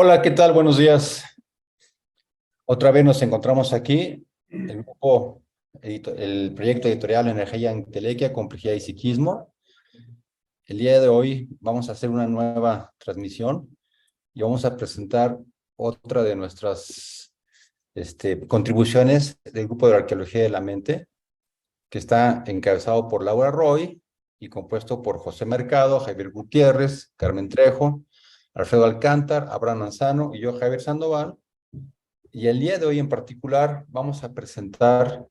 Hola, ¿qué tal? Buenos días. Otra vez nos encontramos aquí, el proyecto editorial Energía en Telequia, Complejidad y Psiquismo. El día de hoy vamos a hacer una nueva transmisión y vamos a presentar otra de nuestras contribuciones del grupo de Arqueología de la Mente, que está encabezado por Laura Roy y compuesto por José Mercado, Javier Gutiérrez, Carmen Trejo, Alfredo Alcántar, Abraham Manzano y yo, Javier Sandoval. Y el día de hoy en particular vamos a presentar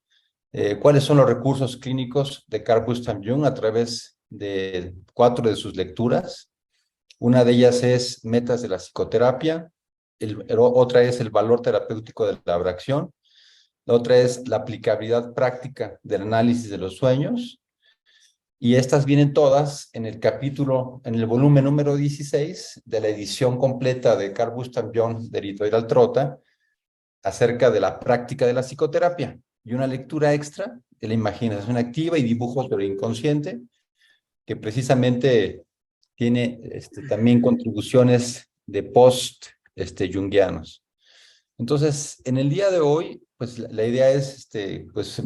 cuáles son los recursos clínicos de Carl Gustav Jung a través de 4 de sus lecturas. Una de ellas es Metas de la psicoterapia, otra es el valor terapéutico de la abracción, la otra es la aplicabilidad práctica del análisis de los sueños, y estas vienen todas en el volumen número 16 de la edición completa de Carl Gustav Jung de Editorial Trota, acerca de la práctica de la psicoterapia, y una lectura extra de la imaginación activa y dibujos sobre el inconsciente, que precisamente tiene también contribuciones de jungianos. Entonces, en el día de hoy, pues la idea es pues,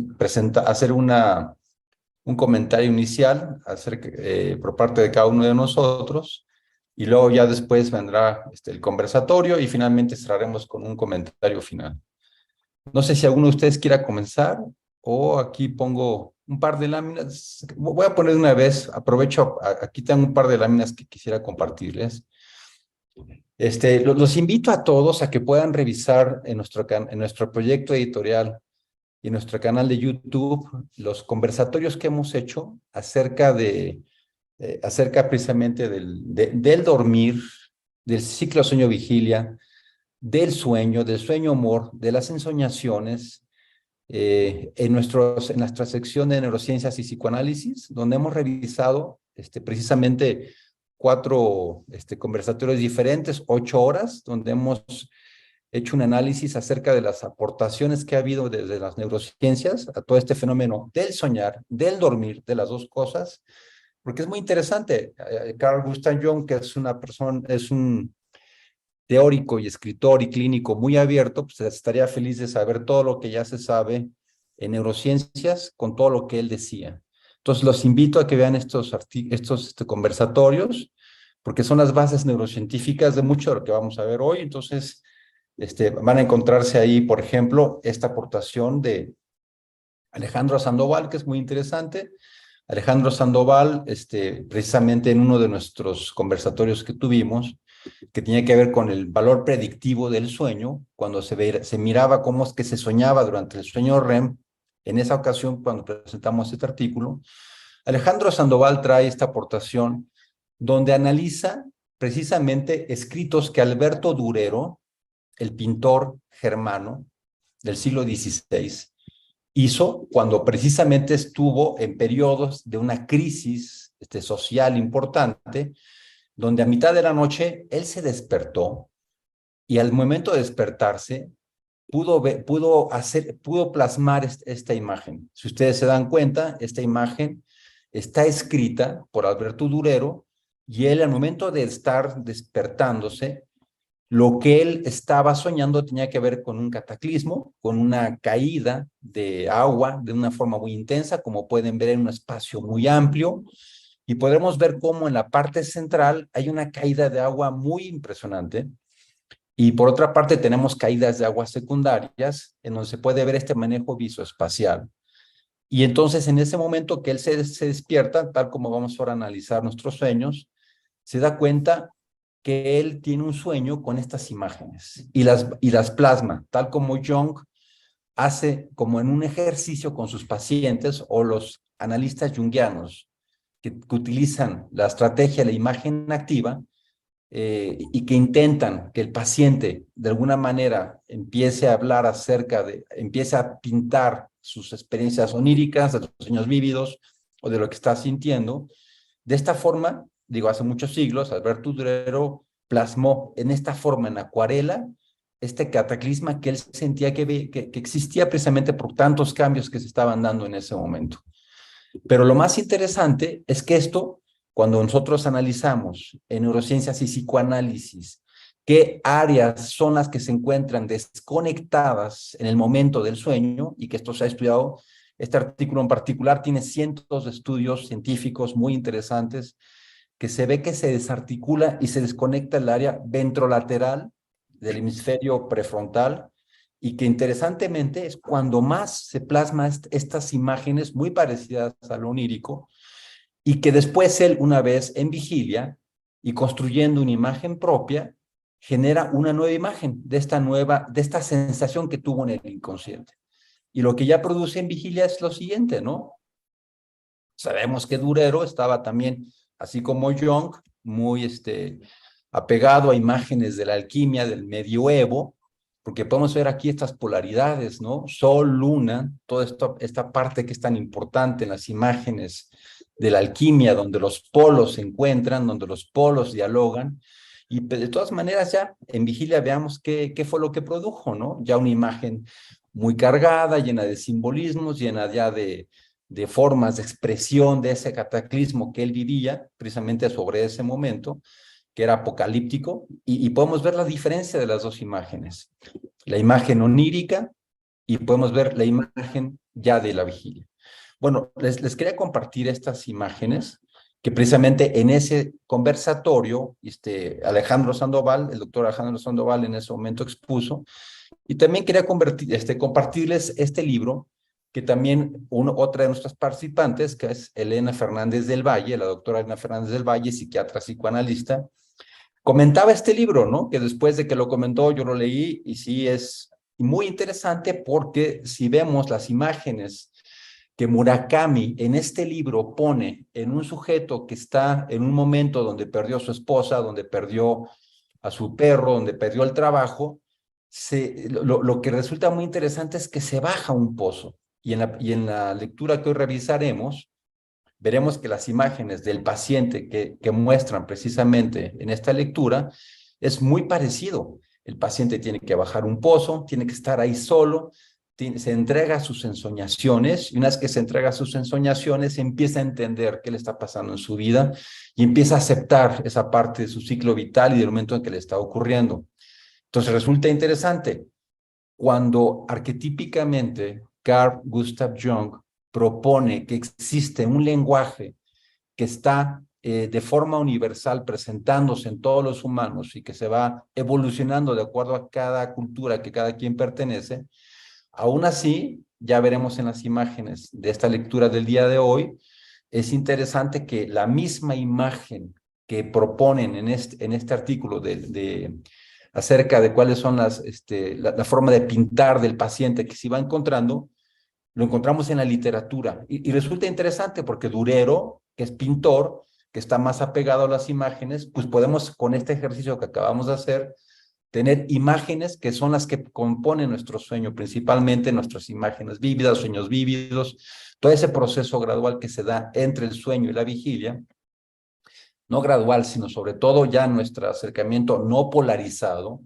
hacer un comentario inicial por parte de cada uno de nosotros, y luego ya después vendrá el conversatorio y finalmente cerraremos con un comentario final. No sé si alguno de ustedes quiera comenzar o aquí pongo un par de láminas. Voy a poner de una vez, aprovecho, aquí tengo un par de láminas que quisiera compartirles. Los invito a todos a que puedan revisar en nuestro proyecto editorial y en nuestro canal de YouTube los conversatorios que hemos hecho acerca precisamente del dormir, del ciclo sueño-vigilia, del sueño humor, de las ensoñaciones, en nuestra sección de neurociencias y psicoanálisis, donde hemos revisado precisamente 4 conversatorios diferentes, 8 horas, donde hemos hecho un análisis acerca de las aportaciones que ha habido desde las neurociencias a todo este fenómeno del soñar, del dormir, de las dos cosas, porque es muy interesante. Carl Gustav Jung, que es un teórico y escritor y clínico muy abierto, pues estaría feliz de saber todo lo que ya se sabe en neurociencias con todo lo que él decía. Entonces los invito a que vean estos conversatorios, porque son las bases neurocientíficas de mucho de lo que vamos a ver hoy. Entonces van a encontrarse ahí, por ejemplo, esta aportación de Alejandro Sandoval, que es muy interesante. Alejandro Sandoval, precisamente en uno de nuestros conversatorios que tuvimos, que tenía que ver con el valor predictivo del sueño, cuando se miraba cómo es que se soñaba durante el sueño REM, en esa ocasión cuando presentamos este artículo, Alejandro Sandoval trae esta aportación donde analiza precisamente escritos que Alberto Durero, el pintor germano del siglo XVI, hizo cuando precisamente estuvo en periodos de una crisis social importante, donde a mitad de la noche él se despertó y al momento de despertarse pudo plasmar esta imagen. Si ustedes se dan cuenta, esta imagen está escrita por Alberto Durero, y él al momento de estar despertándose, lo que él estaba soñando tenía que ver con un cataclismo, con una caída de agua de una forma muy intensa, como pueden ver en un espacio muy amplio, y podremos ver cómo en la parte central hay una caída de agua muy impresionante, y por otra parte tenemos caídas de agua secundarias, en donde se puede ver este manejo visoespacial. Y entonces en ese momento que él se despierta, tal como vamos ahora a analizar nuestros sueños, se da cuenta que él tiene un sueño con estas imágenes y las plasma, tal como Jung hace como en un ejercicio con sus pacientes o los analistas junguianos que utilizan la estrategia de la imagen activa, y que intentan que el paciente de alguna manera empiece a hablar empiece a pintar sus experiencias oníricas, de los sueños vívidos o de lo que está sintiendo. De esta forma, digo, hace muchos siglos, Alberto Durero plasmó en esta forma, en acuarela, este cataclisma que él sentía que existía precisamente por tantos cambios que se estaban dando en ese momento. Pero lo más interesante es que esto, cuando nosotros analizamos en neurociencias y psicoanálisis qué áreas son las que se encuentran desconectadas en el momento del sueño, y que esto se ha estudiado. Este artículo en particular tiene cientos de estudios científicos muy interesantes, que se ve que se desarticula y se desconecta el área ventrolateral del hemisferio prefrontal, y que interesantemente es cuando más se plasma estas imágenes muy parecidas a lo onírico, y que después él, una vez en vigilia y construyendo una imagen propia, genera una nueva imagen de esta sensación que tuvo en el inconsciente. Y lo que ya produce en vigilia es lo siguiente, ¿no? Sabemos que Durero estaba también, así como Jung, muy apegado a imágenes de la alquimia del medioevo, porque podemos ver aquí estas polaridades, ¿no? Sol, luna, toda esta parte que es tan importante en las imágenes de la alquimia, donde los polos se encuentran, donde los polos dialogan. Y de todas maneras, ya en vigilia veamos qué fue lo que produjo, ¿no? Ya una imagen muy cargada, llena de simbolismos, llena ya de formas de expresión de ese cataclismo que él vivía, precisamente sobre ese momento, que era apocalíptico, y podemos ver la diferencia de las dos imágenes, la imagen onírica, y podemos ver la imagen ya de la vigilia. Bueno, les quería compartir estas imágenes que precisamente en ese conversatorio, Alejandro Sandoval, el doctor Alejandro Sandoval en ese momento expuso, y también quería compartirles este libro que también otra de nuestras participantes, que es Elena Fernández del Valle, la doctora Elena Fernández del Valle, psiquiatra psicoanalista, comentaba este libro, ¿no? Que después de que lo comentó, yo lo leí, y sí es muy interesante, porque si vemos las imágenes que Murakami en este libro pone en un sujeto que está en un momento donde perdió a su esposa, donde perdió a su perro, donde perdió el trabajo, lo que resulta muy interesante es que se baja un pozo. Y en la lectura que hoy revisaremos, veremos que las imágenes del paciente que muestran precisamente en esta lectura es muy parecido. El paciente tiene que bajar un pozo, tiene que estar ahí solo, se entrega a sus ensoñaciones, y una vez que se entrega a sus ensoñaciones, empieza a entender qué le está pasando en su vida y empieza a aceptar esa parte de su ciclo vital y del momento en que le está ocurriendo. Entonces resulta interesante cuando arquetípicamente Carl Gustav Jung propone que existe un lenguaje que está de forma universal presentándose en todos los humanos y que se va evolucionando de acuerdo a cada cultura que cada quien pertenece. Aún así, ya veremos en las imágenes de esta lectura del día de hoy, es interesante que la misma imagen que proponen en este artículo acerca de cuáles son la forma de pintar del paciente que se va encontrando, lo encontramos en la literatura. Y resulta interesante porque Durero, que es pintor, que está más apegado a las imágenes, pues podemos, con este ejercicio que acabamos de hacer, tener imágenes que son las que componen nuestro sueño, principalmente nuestras imágenes vívidas, sueños vívidos, todo ese proceso gradual que se da entre el sueño y la vigilia, no gradual, sino sobre todo ya nuestro acercamiento no polarizado,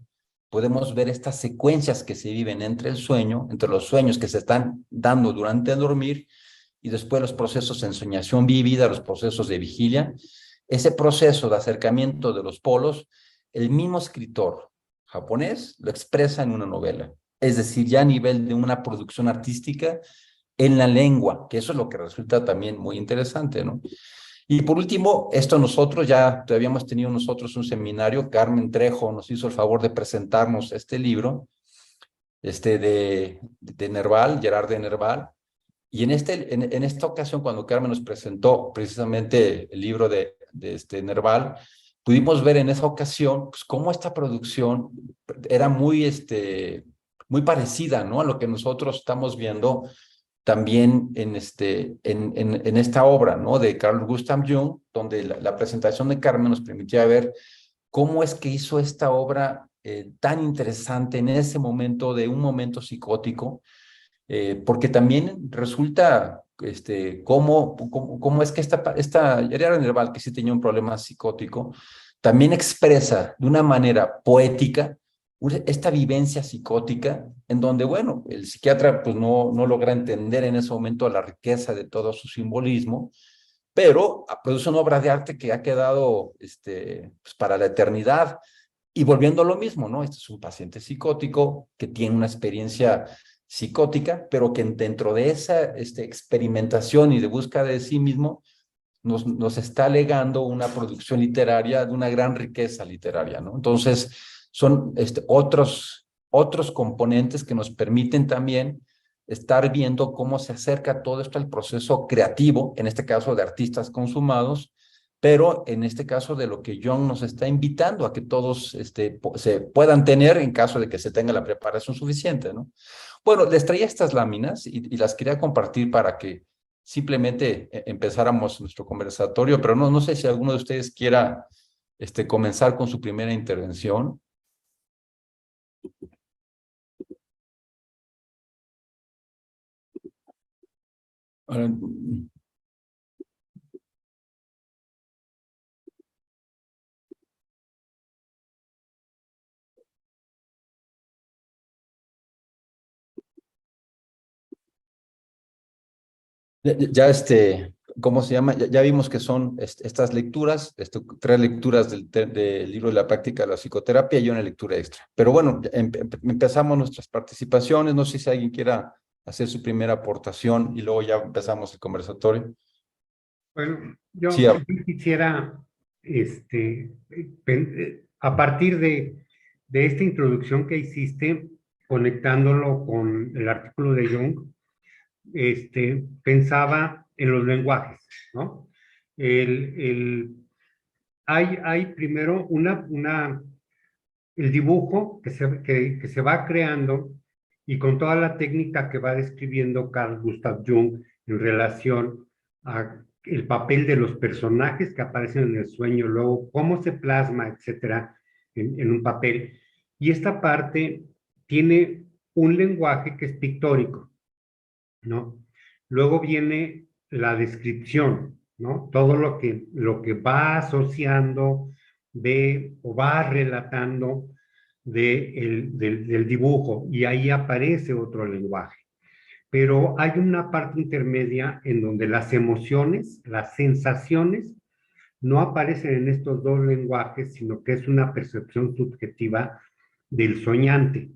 podemos ver estas secuencias que se viven entre el sueño, entre los sueños que se están dando durante el dormir, y después los procesos de ensoñación vívida, los procesos de vigilia. Ese proceso de acercamiento de los polos, el mismo escritor japonés lo expresa en una novela, es decir, ya a nivel de una producción artística en la lengua, que eso es lo que resulta también muy interesante, ¿no? Y por último, esto nosotros ya habíamos tenido nosotros un seminario, Carmen Trejo nos hizo el favor de presentarnos este libro, de Nerval, Gerard de Nerval, y en esta ocasión, cuando Carmen nos presentó precisamente el libro de Nerval, pudimos ver en esa ocasión pues, cómo esta producción era muy parecida, ¿no? A lo que nosotros estamos viendo también en esta obra, ¿no? De Carl Gustav Jung, donde la presentación de Carmen nos permitía ver cómo es que hizo esta obra tan interesante en ese momento, de un momento psicótico, porque también resulta cómo es que esta Gerard Nerval, que sí tenía un problema psicótico, también expresa de una manera poética esta vivencia psicótica, en donde, bueno, el psiquiatra pues no logra entender en ese momento la riqueza de todo su simbolismo, pero produce una obra de arte que ha quedado pues, para la eternidad, Y volviendo a lo mismo, ¿no? Este es un paciente psicótico que tiene una experiencia psicótica, pero que dentro de esa experimentación y de búsqueda de sí mismo, nos está legando una producción literaria de una gran riqueza literaria, ¿no? Entonces, son otros componentes que nos permiten también estar viendo cómo se acerca todo esto al proceso creativo, en este caso de artistas consumados, pero en este caso de lo que Jung nos está invitando a que todos se puedan tener en caso de que se tenga la preparación suficiente, ¿no? Bueno, les traía estas láminas y las quería compartir para que simplemente empezáramos nuestro conversatorio, pero no sé si alguno de ustedes quiera comenzar con su primera intervención. Ahora, ya ¿cómo se llama? Ya vimos que son estas lecturas, tres lecturas del libro de la práctica de la psicoterapia y una lectura extra. Pero bueno, empezamos nuestras participaciones. No sé si alguien quiera hacer su primera aportación y luego ya empezamos el conversatorio. Bueno, Sí, yo quisiera, a partir de esta introducción que hiciste, conectándolo con el artículo de Jung, pensaba en los lenguajes, ¿no? El, el, hay primero el dibujo que se va creando y con toda la técnica que va describiendo Carl Gustav Jung en relación a el papel de los personajes que aparecen en el sueño, luego cómo se plasma, etcétera, en un papel. Y esta parte tiene un lenguaje que es pictórico, ¿no? Luego viene la descripción, ¿no? Todo lo que va asociando de o va relatando del dibujo y ahí aparece otro lenguaje. Pero hay una parte intermedia en donde las emociones, las sensaciones, no aparecen en estos dos lenguajes, sino que es una percepción subjetiva del soñante,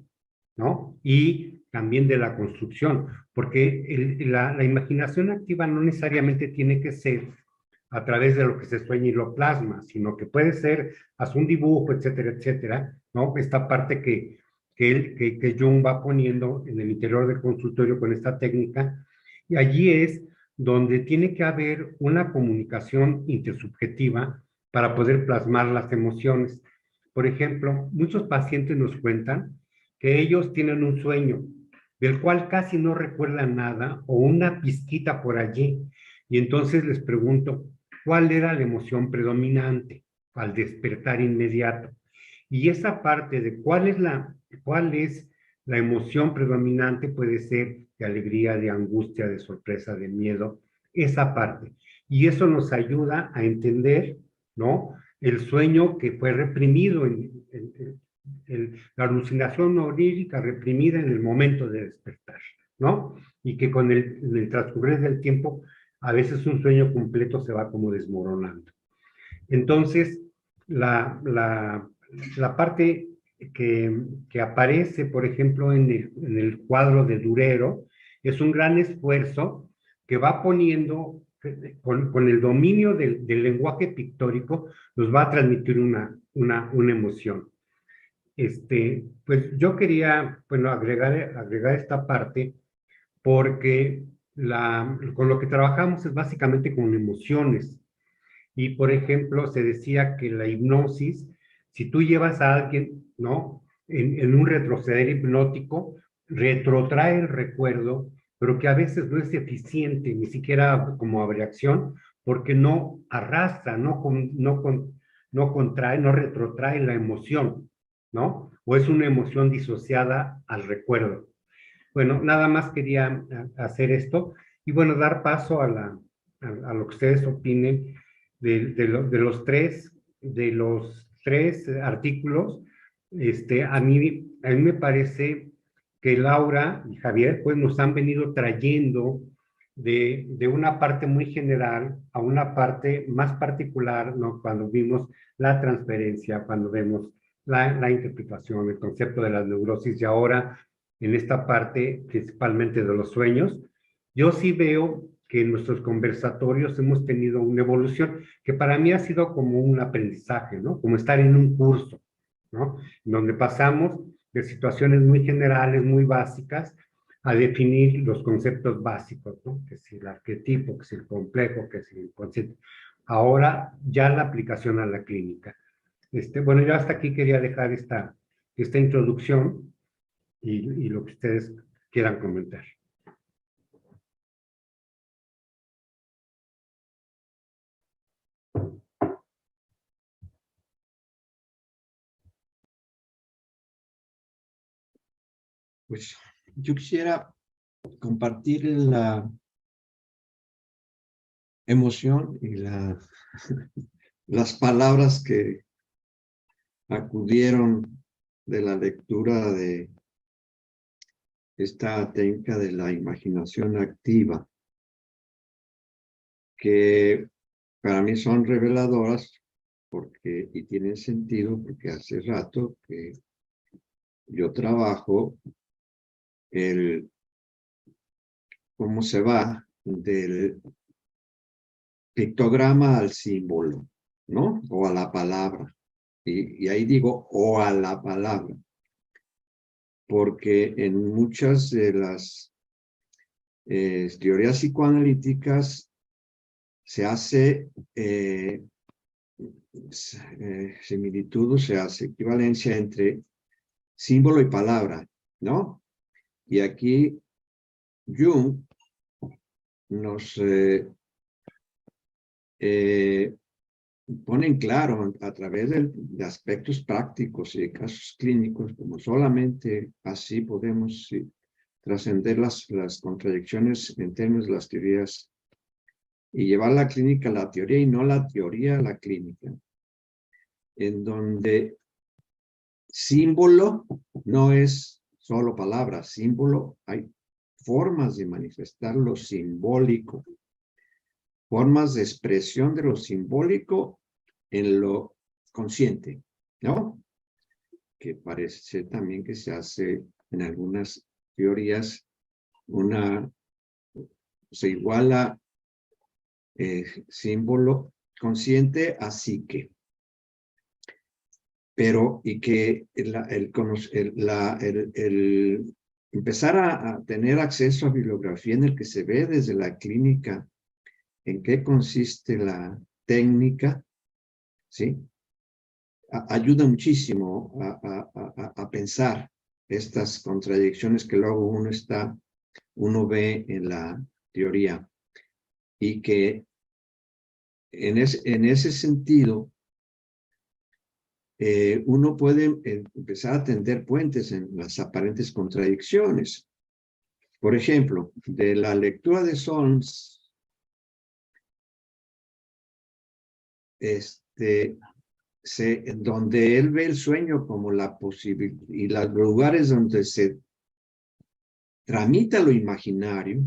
¿no? Y también de la construcción, porque la imaginación activa no necesariamente tiene que ser a través de lo que se sueña y lo plasma, sino que puede ser, haz un dibujo, etcétera, etcétera, ¿no? Esta parte que Jung va poniendo en el interior del consultorio con esta técnica, y allí es donde tiene que haber una comunicación intersubjetiva para poder plasmar las emociones. Por ejemplo, muchos pacientes nos cuentan que ellos tienen un sueño del cual casi no recuerdan nada o una pizquita por allí. Y entonces les pregunto, ¿cuál era la emoción predominante al despertar inmediato? Y esa parte de cuál es la emoción predominante puede ser de alegría, de angustia, de sorpresa, de miedo, esa parte. Y eso nos ayuda a entender, ¿no? El sueño que fue reprimido la alucinación onírica reprimida en el momento de despertar, ¿no? Y que con el transcurrir del tiempo, a veces un sueño completo se va como desmoronando. Entonces, la, la, la parte que aparece, por ejemplo, en el cuadro de Durero, es un gran esfuerzo que va poniendo, con el dominio del lenguaje pictórico, nos va a transmitir una emoción. Pues yo quería, bueno, agregar esta parte porque con lo que trabajamos es básicamente con emociones. Y, por ejemplo, se decía que la hipnosis, si tú llevas a alguien, ¿no? En un retroceder hipnótico, retrotrae el recuerdo, pero que a veces no es eficiente, ni siquiera como abreacción, porque no arrastra, no contrae, no retrotrae la emoción, ¿no? O es una emoción disociada al recuerdo. Bueno, nada más quería hacer esto y bueno, dar paso a lo que ustedes opinen de los tres artículos. A mí me parece que Laura y Javier pues nos han venido trayendo de una parte muy general a una parte más particular, ¿no? Cuando vimos la transferencia, cuando vemos la interpretación, el concepto de las neurosis y ahora en esta parte principalmente de los sueños, yo sí veo que en nuestros conversatorios hemos tenido una evolución que para mí ha sido como un aprendizaje, ¿no? Como estar en un curso, ¿no? Donde pasamos de situaciones muy generales, muy básicas, a definir los conceptos básicos, ¿no? Que si el arquetipo, que si el complejo, que si el inconsciente. Ahora ya la aplicación a la clínica. Bueno, yo hasta aquí quería dejar esta introducción y lo que ustedes quieran comentar. Pues yo quisiera compartir la emoción y las palabras que acudieron de la lectura de esta técnica de la imaginación activa, que para mí son reveladoras y tienen sentido porque hace rato que yo trabajo cómo se va del pictograma al símbolo, ¿no? O a la palabra. Y ahí digo, o a la palabra, porque en muchas de las teorías psicoanalíticas se hace similitud, se hace equivalencia entre símbolo y palabra, ¿no? Y aquí Jung nos ponen claro a través de aspectos prácticos y de casos clínicos, como solamente así podemos trascender las contradicciones en términos de las teorías y llevar la clínica a la teoría y no la teoría a la clínica, en donde símbolo no es solo palabras, símbolo hay formas de manifestar lo simbólico, formas de expresión de lo simbólico en lo consciente, ¿no? Que parece también que se hace en algunas teorías se iguala símbolo consciente a psique. Pero, y que el empezar a tener acceso a bibliografía en el que se ve desde la clínica en qué consiste la técnica, ¿sí? Ayuda muchísimo a pensar estas contradicciones que luego uno ve en la teoría. Y que en ese sentido, uno puede empezar a tender puentes en las aparentes contradicciones. Por ejemplo, de la lectura de Solms, donde él ve el sueño como la posibilidad y los lugares donde se tramita lo imaginario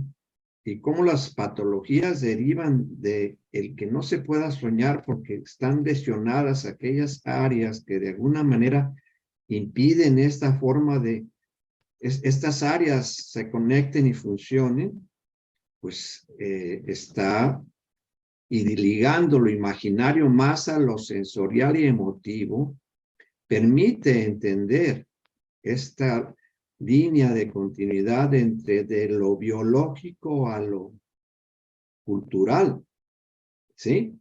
y cómo las patologías derivan de el que no se pueda soñar porque están lesionadas aquellas áreas que de alguna manera impiden esta forma de estas áreas se conecten y funcionen, pues está y ligando lo imaginario más a lo sensorial y emotivo, permite entender esta línea de continuidad entre de lo biológico a lo cultural, ¿sí?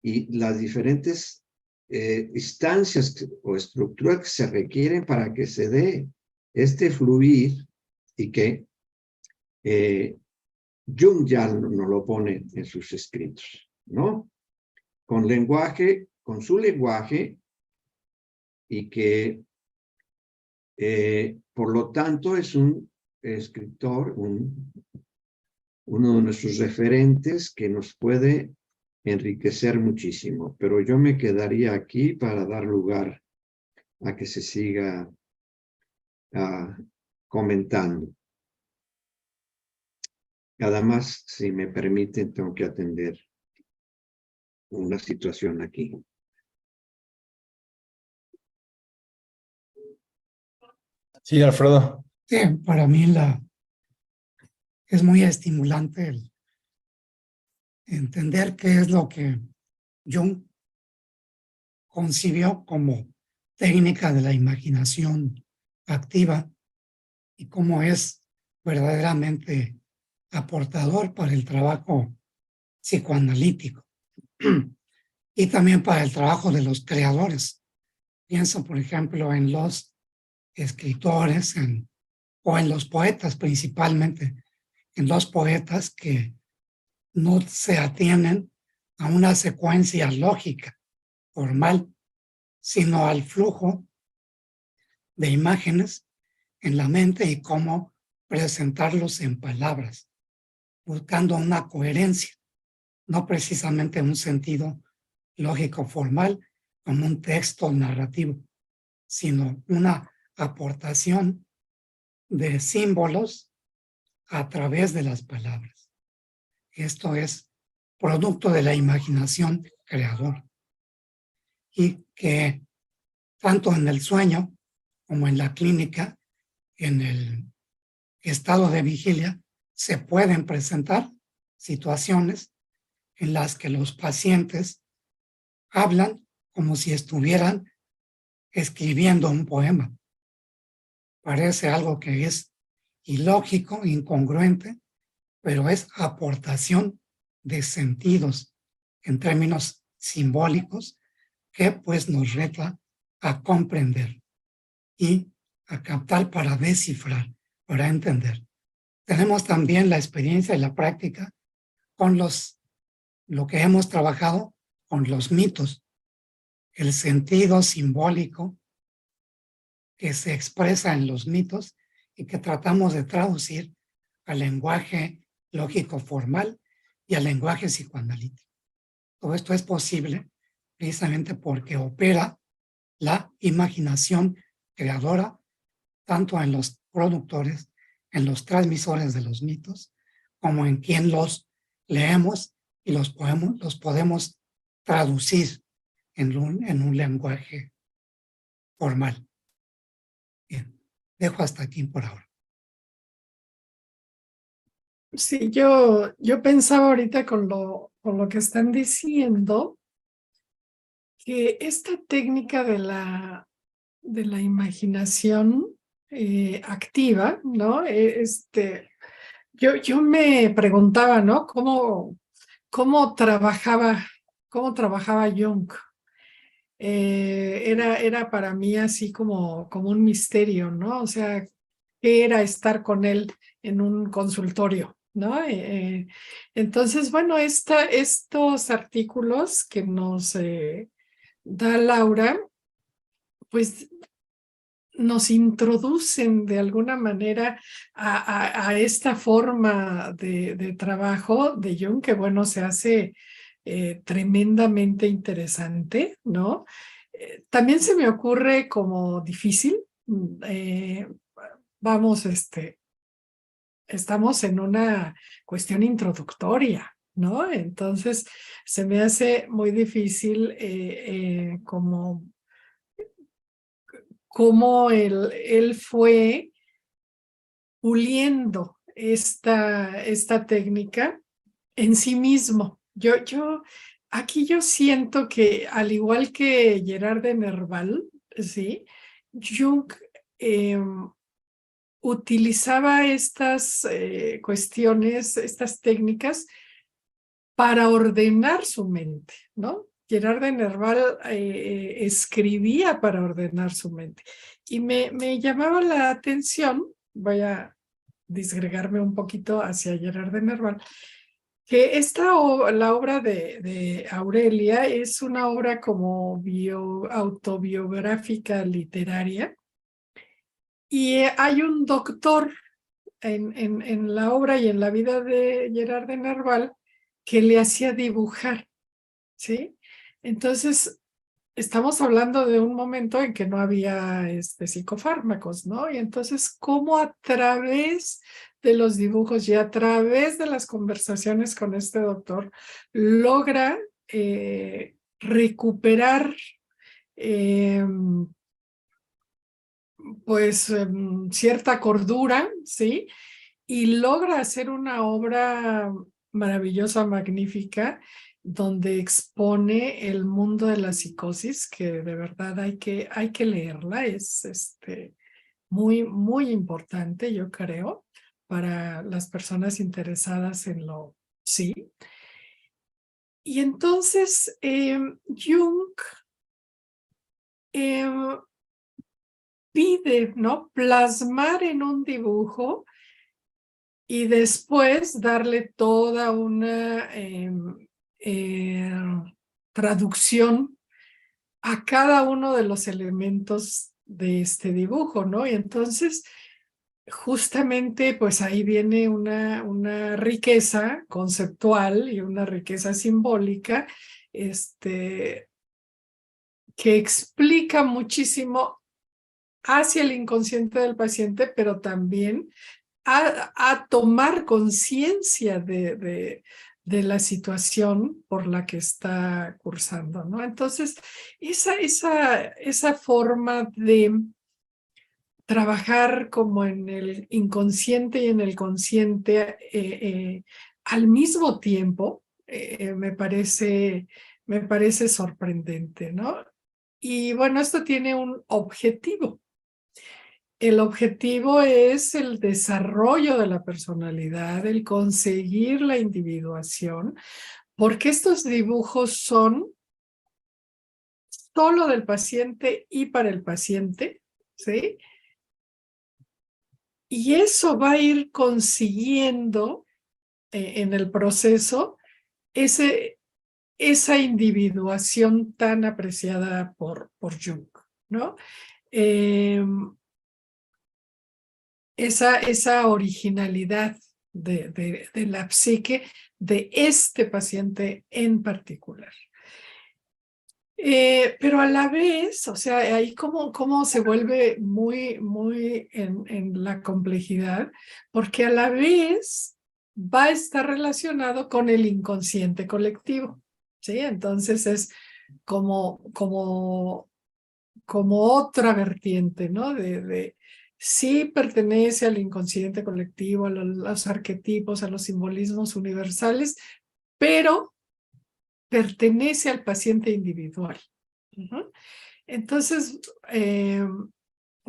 Y las diferentes instancias o estructuras que se requieren para que se dé este fluir y que Jung ya nos lo pone en sus escritos, ¿no? Con su lenguaje, y que por lo tanto es un escritor, uno de nuestros referentes que nos puede enriquecer muchísimo. Pero yo me quedaría aquí para dar lugar a que se siga comentando. Además, si me permiten, tengo que atender una situación aquí. Sí, Alfredo. Sí, para mí es muy estimulante el entender qué es lo que Jung concibió como técnica de la imaginación activa y cómo es verdaderamente aportador para el trabajo psicoanalítico y también para el trabajo de los creadores. Pienso, por ejemplo, en los escritores o en los poetas principalmente, en los poetas que no se atienen a una secuencia lógica, formal, sino al flujo de imágenes en la mente y cómo presentarlos en palabras, buscando una coherencia, no precisamente un sentido lógico formal como un texto narrativo, sino una aportación de símbolos a través de las palabras. Esto es producto de la imaginación creadora y que tanto en el sueño como en la clínica, en el estado de vigilia, se pueden presentar situaciones en las que los pacientes hablan como si estuvieran escribiendo un poema. Parece algo que es ilógico, incongruente, pero es aportación de sentidos en términos simbólicos que pues nos reta a comprender y a captar para descifrar, para entender. Tenemos también la experiencia y la práctica con lo que hemos trabajado con los mitos, el sentido simbólico que se expresa en los mitos y que tratamos de traducir al lenguaje lógico formal y al lenguaje psicoanalítico. Todo esto es posible precisamente porque opera la imaginación creadora tanto en los productores, en los transmisores de los mitos, como en quien los leemos y los podemos traducir en un lenguaje formal. Bien, dejo hasta aquí por ahora. Sí, yo pensaba ahorita con lo que están diciendo, que esta técnica de la imaginación activa, ¿no? Yo me preguntaba, ¿no? ¿Cómo trabajaba Jung? Era para mí así como un misterio, ¿no? O sea, ¿qué era estar con él en un consultorio, ¿no? Entonces, bueno, estos artículos que nos da Laura, pues nos introducen de alguna manera a esta forma de trabajo de Jung, que bueno, se hace tremendamente interesante, ¿no? También se me ocurre como difícil. Vamos, estamos en una cuestión introductoria, ¿no? Entonces, se me hace muy difícil cómo él fue puliendo esta técnica en sí mismo. Aquí yo siento que, al igual que Gerard de Nerval, ¿sí? Jung utilizaba estas cuestiones, estas técnicas para ordenar su mente, ¿no? Gerard de Nerval escribía para ordenar su mente. Y me llamaba la atención, voy a disgregarme un poquito hacia Gerard de Nerval, que la obra de Aurelia es una obra como autobiográfica literaria, y hay un doctor en la obra y en la vida de Gerard de Nerval que le hacía dibujar, ¿sí? Entonces, estamos hablando de un momento en que no había psicofármacos, ¿no? Y entonces, ¿cómo a través de los dibujos y a través de las conversaciones con este doctor logra recuperar pues cierta cordura, ¿sí? Y logra hacer una obra maravillosa, magnífica, donde expone el mundo de la psicosis, que de verdad hay que leerla, es muy, muy importante, yo creo, para las personas interesadas en lo, sí. Y entonces Jung pide, ¿no? Plasmar en un dibujo y después darle toda una traducción a cada uno de los elementos de este dibujo, ¿no? Y entonces, justamente, pues ahí viene una riqueza conceptual y una riqueza simbólica, que explica muchísimo hacia el inconsciente del paciente, pero también a tomar conciencia de la situación por la que está cursando, ¿no? Entonces, esa forma de trabajar como en el inconsciente y en el consciente al mismo tiempo, me parece sorprendente, ¿no? Y bueno, esto tiene un objetivo. El objetivo es el desarrollo de la personalidad, el conseguir la individuación, porque estos dibujos son solo del paciente y para el paciente, ¿sí? Y eso va a ir consiguiendo en el proceso esa individuación tan apreciada por Jung, ¿no? Esa originalidad de la psique de este paciente en particular. Pero a la vez, o sea, ahí cómo se vuelve muy, muy en la complejidad, porque a la vez va a estar relacionado con el inconsciente colectivo, ¿sí? Entonces es como otra vertiente, ¿no? Sí pertenece al inconsciente colectivo, a los arquetipos, a los simbolismos universales, pero pertenece al paciente individual. Entonces,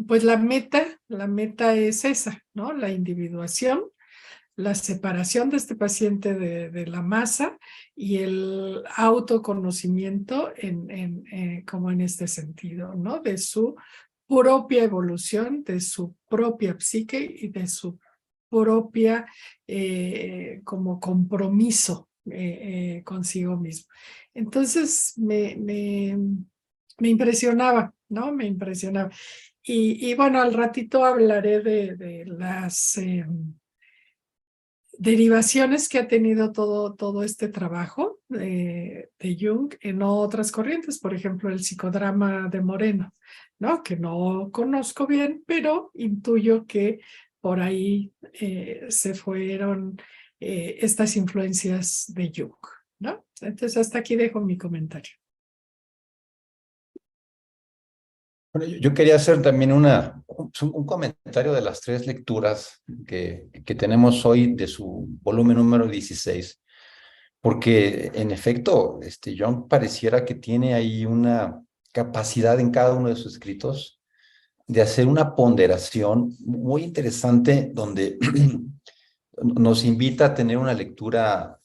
pues la meta es esa, ¿no? La individuación, la separación de este paciente de la masa y el autoconocimiento como en este sentido, ¿no? De su propia evolución, de su propia psique y de su propia como compromiso consigo mismo. Entonces me impresionaba, ¿no? Me impresionaba. Y bueno, al ratito hablaré de las derivaciones que ha tenido todo este trabajo de Jung en otras corrientes, por ejemplo, el psicodrama de Moreno, ¿no? Que no conozco bien, pero intuyo que por ahí se fueron estas influencias de Jung, ¿no? Entonces, hasta aquí dejo mi comentario. Bueno, yo quería hacer también un comentario de las 3 lecturas que tenemos hoy de su volumen número 16, porque en efecto, Jung pareciera que tiene ahí una capacidad en cada uno de sus escritos de hacer una ponderación muy interesante donde nos invita a tener una lectura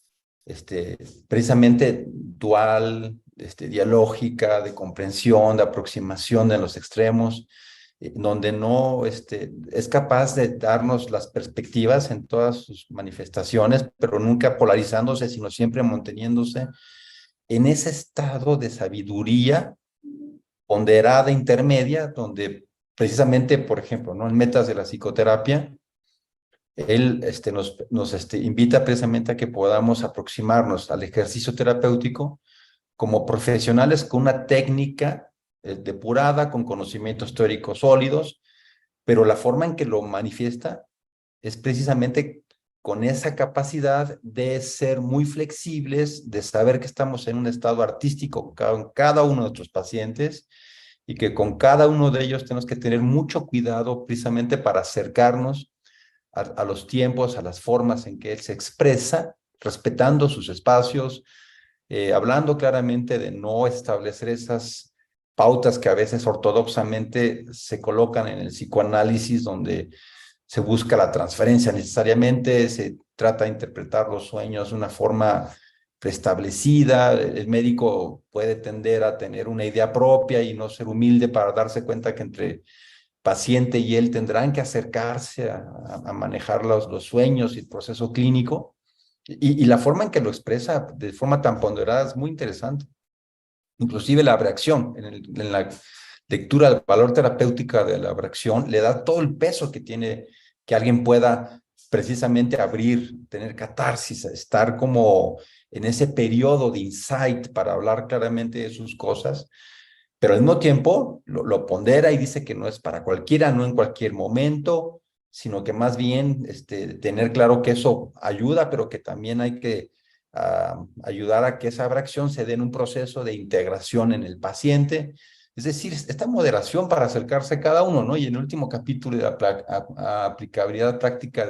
precisamente dual, dialógica, de comprensión, de aproximación de los extremos, donde no es capaz de darnos las perspectivas en todas sus manifestaciones, pero nunca polarizándose, sino siempre manteniéndose en ese estado de sabiduría ponderada intermedia, donde precisamente, por ejemplo, ¿no? En Metas de la Psicoterapia, él nos invita precisamente a que podamos aproximarnos al ejercicio terapéutico como profesionales con una técnica depurada, con conocimientos teóricos sólidos, pero la forma en que lo manifiesta es precisamente con esa capacidad de ser muy flexibles, de saber que estamos en un estado artístico con cada uno de nuestros pacientes y que con cada uno de ellos tenemos que tener mucho cuidado precisamente para acercarnos a los tiempos, a las formas en que él se expresa, respetando sus espacios, hablando claramente de no establecer esas pautas que a veces ortodoxamente se colocan en el psicoanálisis, donde se busca la transferencia necesariamente, se trata de interpretar los sueños de una forma preestablecida, el médico puede tender a tener una idea propia y no ser humilde para darse cuenta que entre paciente y él tendrán que acercarse a manejar los sueños y el proceso clínico. Y la forma en que lo expresa de forma tan ponderada es muy interesante. Inclusive la abracción, en la lectura del valor terapéutica de la abracción, le da todo el peso que tiene que alguien pueda precisamente abrir, tener catarsis, estar como en ese periodo de insight para hablar claramente de sus cosas, pero al mismo tiempo lo pondera y dice que no es para cualquiera, no en cualquier momento, sino que más bien tener claro que eso ayuda, pero que también hay que ayudar a que esa abracción se dé en un proceso de integración en el paciente. Es decir, esta moderación para acercarse a cada uno, ¿no? Y en el último capítulo de la aplicabilidad práctica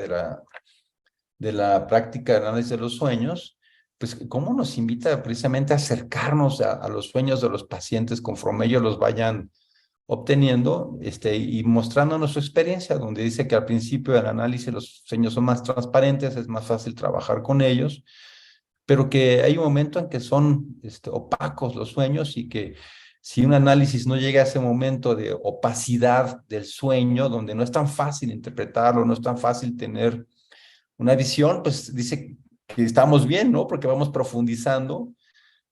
de la práctica de análisis de los sueños, pues cómo nos invita precisamente a acercarnos a los sueños de los pacientes conforme ellos los vayan obteniendo y mostrándonos su experiencia, donde dice que al principio del análisis los sueños son más transparentes, es más fácil trabajar con ellos, pero que hay un momento en que son opacos los sueños y que si un análisis no llega a ese momento de opacidad del sueño, donde no es tan fácil interpretarlo, no es tan fácil tener una visión, pues dice que estamos bien, ¿no? Porque vamos profundizando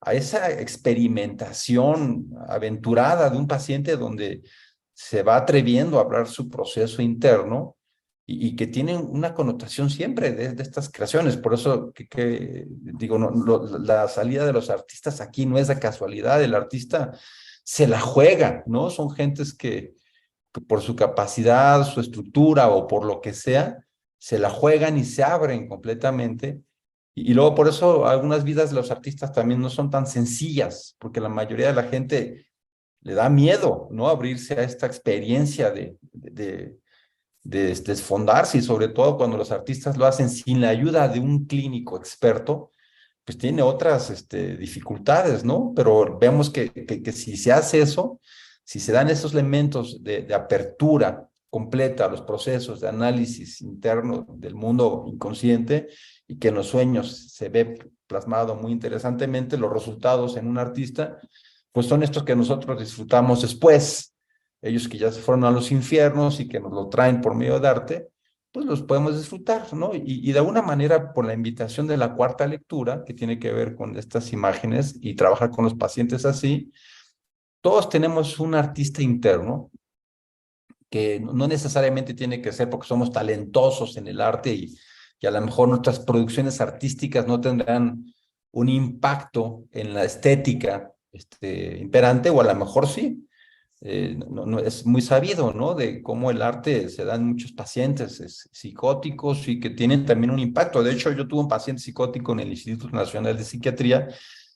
a esa experimentación aventurada de un paciente donde se va atreviendo a hablar su proceso interno y que tiene una connotación siempre de estas creaciones. Por eso que digo, no, la salida de los artistas aquí no es de casualidad, el artista se la juega, ¿no? Son gentes que por su capacidad, su estructura o por lo que sea, se la juegan y se abren completamente. Y luego por eso algunas vidas de los artistas también no son tan sencillas, porque la mayoría de la gente le da miedo, ¿no? Abrirse a esta experiencia de desfondarse, y sobre todo cuando los artistas lo hacen sin la ayuda de un clínico experto, pues tiene otras dificultades, ¿no? Pero vemos que si se hace eso, si se dan esos elementos de apertura completa a los procesos de análisis interno del mundo inconsciente y que en los sueños se ve plasmado muy interesantemente, los resultados en un artista, pues son estos que nosotros disfrutamos después. Ellos que ya se fueron a los infiernos y que nos lo traen por medio de arte, pues los podemos disfrutar, ¿no? Y de alguna manera, por la invitación de la cuarta lectura, que tiene que ver con estas imágenes y trabajar con los pacientes así, todos tenemos un artista interno que no necesariamente tiene que ser porque somos talentosos en el arte y a lo mejor nuestras producciones artísticas no tendrán un impacto en la estética imperante, o a lo mejor sí. Es muy sabido, ¿no? De cómo el arte se da en muchos pacientes psicóticos y que tienen también un impacto. De hecho, yo tuve un paciente psicótico en el Instituto Nacional de Psiquiatría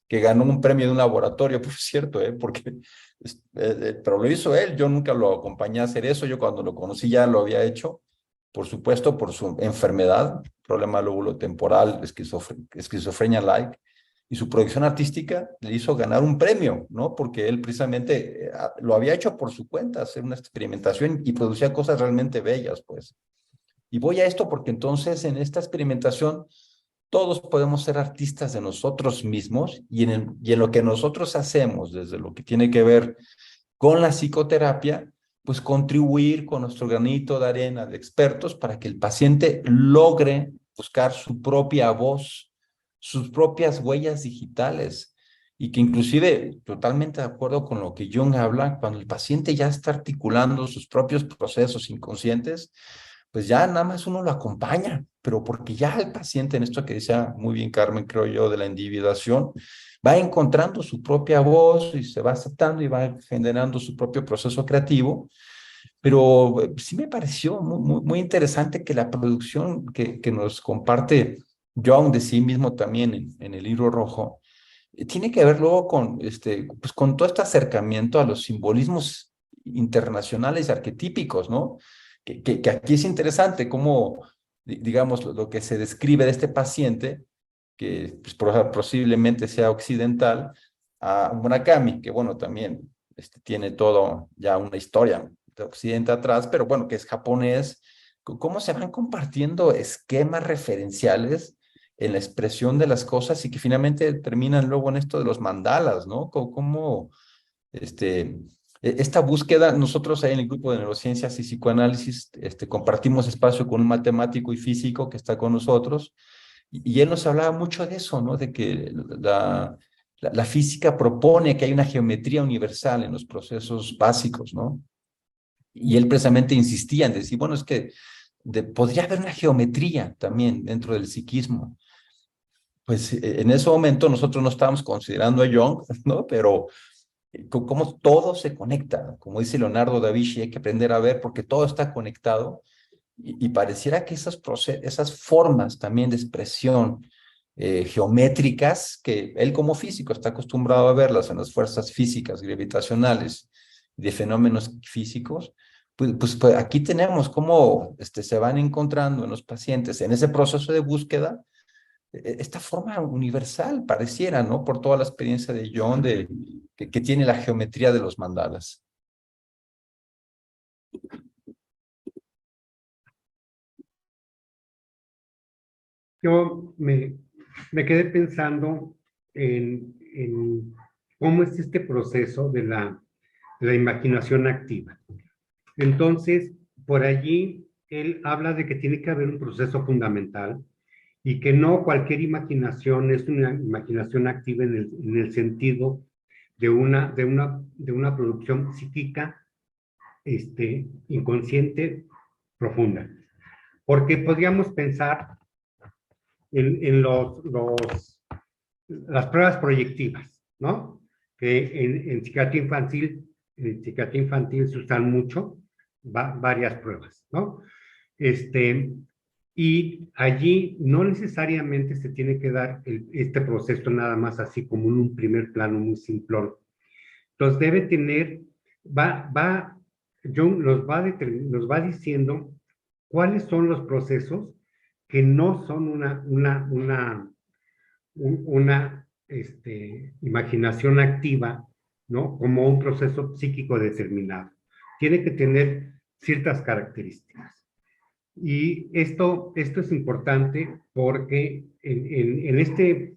que ganó un premio de un laboratorio, por cierto, porque, pero lo hizo él, yo nunca lo acompañé a hacer eso, yo cuando lo conocí ya lo había hecho, por supuesto, por su enfermedad, problema lóbulo temporal, esquizofrenia-like, y su producción artística le hizo ganar un premio, ¿no? Porque él precisamente lo había hecho por su cuenta, hacer una experimentación y producía cosas realmente bellas, pues. Y voy a esto porque entonces en esta experimentación todos podemos ser artistas de nosotros mismos y en lo que nosotros hacemos, desde lo que tiene que ver con la psicoterapia, pues contribuir con nuestro granito de arena de expertos para que el paciente logre buscar su propia voz, sus propias huellas digitales, y que inclusive, totalmente de acuerdo con lo que Jung habla, cuando el paciente ya está articulando sus propios procesos inconscientes, pues ya nada más uno lo acompaña, pero porque ya el paciente, en esto que decía muy bien Carmen, creo yo, de la individuación, va encontrando su propia voz y se va aceptando y va generando su propio proceso creativo. Pero sí me pareció muy interesante que la producción que nos comparte Jung de sí mismo también en el libro rojo, tiene que ver luego con, pues con todo este acercamiento a los simbolismos internacionales arquetípicos, ¿no? Que aquí es interesante cómo, digamos, lo que se describe de este paciente, que pues, posiblemente sea occidental, a Murakami, que bueno, también tiene todo ya una historia de Occidente atrás, pero bueno, que es japonés, cómo se van compartiendo esquemas referenciales en la expresión de las cosas y que finalmente terminan luego en esto de los mandalas, ¿no? Como esta búsqueda, nosotros ahí en el grupo de neurociencias y psicoanálisis, compartimos espacio con un matemático y físico que está con nosotros, y él nos hablaba mucho de eso, ¿no? De que la física propone que hay una geometría universal en los procesos básicos, ¿no? Y él precisamente insistía en decir, bueno, es que podría haber una geometría también dentro del psiquismo. Pues en ese momento nosotros no estábamos considerando a Jung, ¿no? Pero cómo todo se conecta, como dice Leonardo da Vinci, hay que aprender a ver porque todo está conectado y pareciera que esas formas también de expresión geométricas, que él como físico está acostumbrado a verlas en las fuerzas físicas, gravitacionales y de fenómenos físicos, pues aquí tenemos cómo se van encontrando en los pacientes en ese proceso de búsqueda esta forma universal, pareciera, ¿no? Por toda la experiencia de John, que tiene la geometría de los mandalas. Yo me quedé pensando en cómo es este proceso de la imaginación activa. Entonces, por allí, él habla de que tiene que haber un proceso fundamental y que no cualquier imaginación es una imaginación activa en el sentido de una producción psíquica inconsciente profunda. Porque podríamos pensar en las pruebas proyectivas, ¿no? Que en psiquiatría infantil se usan mucho, varias pruebas, ¿no? Y allí no necesariamente se tiene que dar este proceso nada más así como en un primer plano muy simplón. Entonces debe tener, Jung nos va diciendo cuáles son los procesos que no son una imaginación activa, ¿no? Como un proceso psíquico determinado. Tiene que tener ciertas características. Y esto es importante porque en este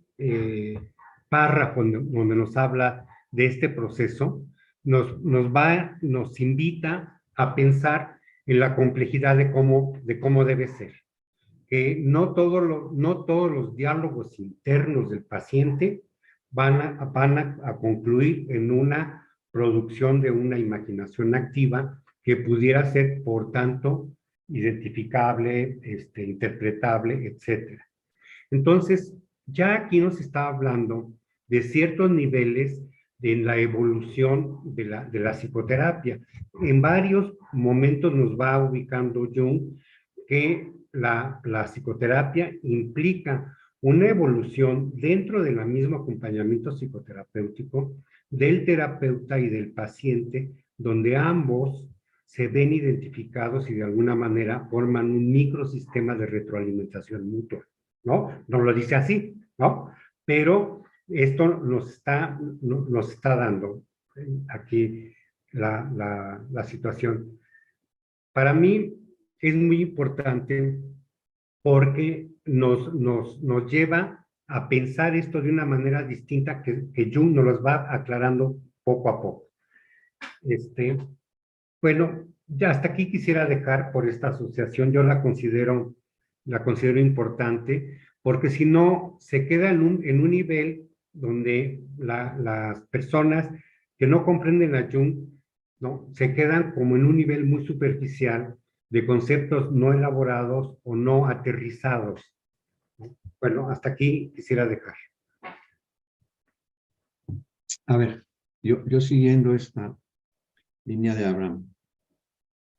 párrafo donde nos habla de este proceso, nos invita a pensar en la complejidad de cómo debe ser. Que no todos los diálogos internos del paciente van a concluir en una producción de una imaginación activa que pudiera ser, por tanto, identificable, interpretable, etc. Entonces, ya aquí nos está hablando de ciertos niveles de la evolución de la psicoterapia. En varios momentos nos va ubicando Jung que la psicoterapia implica una evolución dentro del mismo acompañamiento psicoterapéutico del terapeuta y del paciente, donde ambos se ven identificados y de alguna manera forman un microsistema de retroalimentación mutua, ¿no? Nos lo dice así, ¿no? Pero esto nos está dando aquí la situación. Para mí es muy importante porque nos lleva a pensar esto de una manera distinta que Jung nos los va aclarando poco a poco. Bueno, ya hasta aquí quisiera dejar por esta asociación. Yo la considero importante porque si no se queda en un nivel donde las personas que no comprenden a Jung, ¿no? Se quedan como en un nivel muy superficial de conceptos no elaborados o no aterrizados, ¿no? Bueno, hasta aquí quisiera dejar. A ver, yo siguiendo esta línea de Abraham,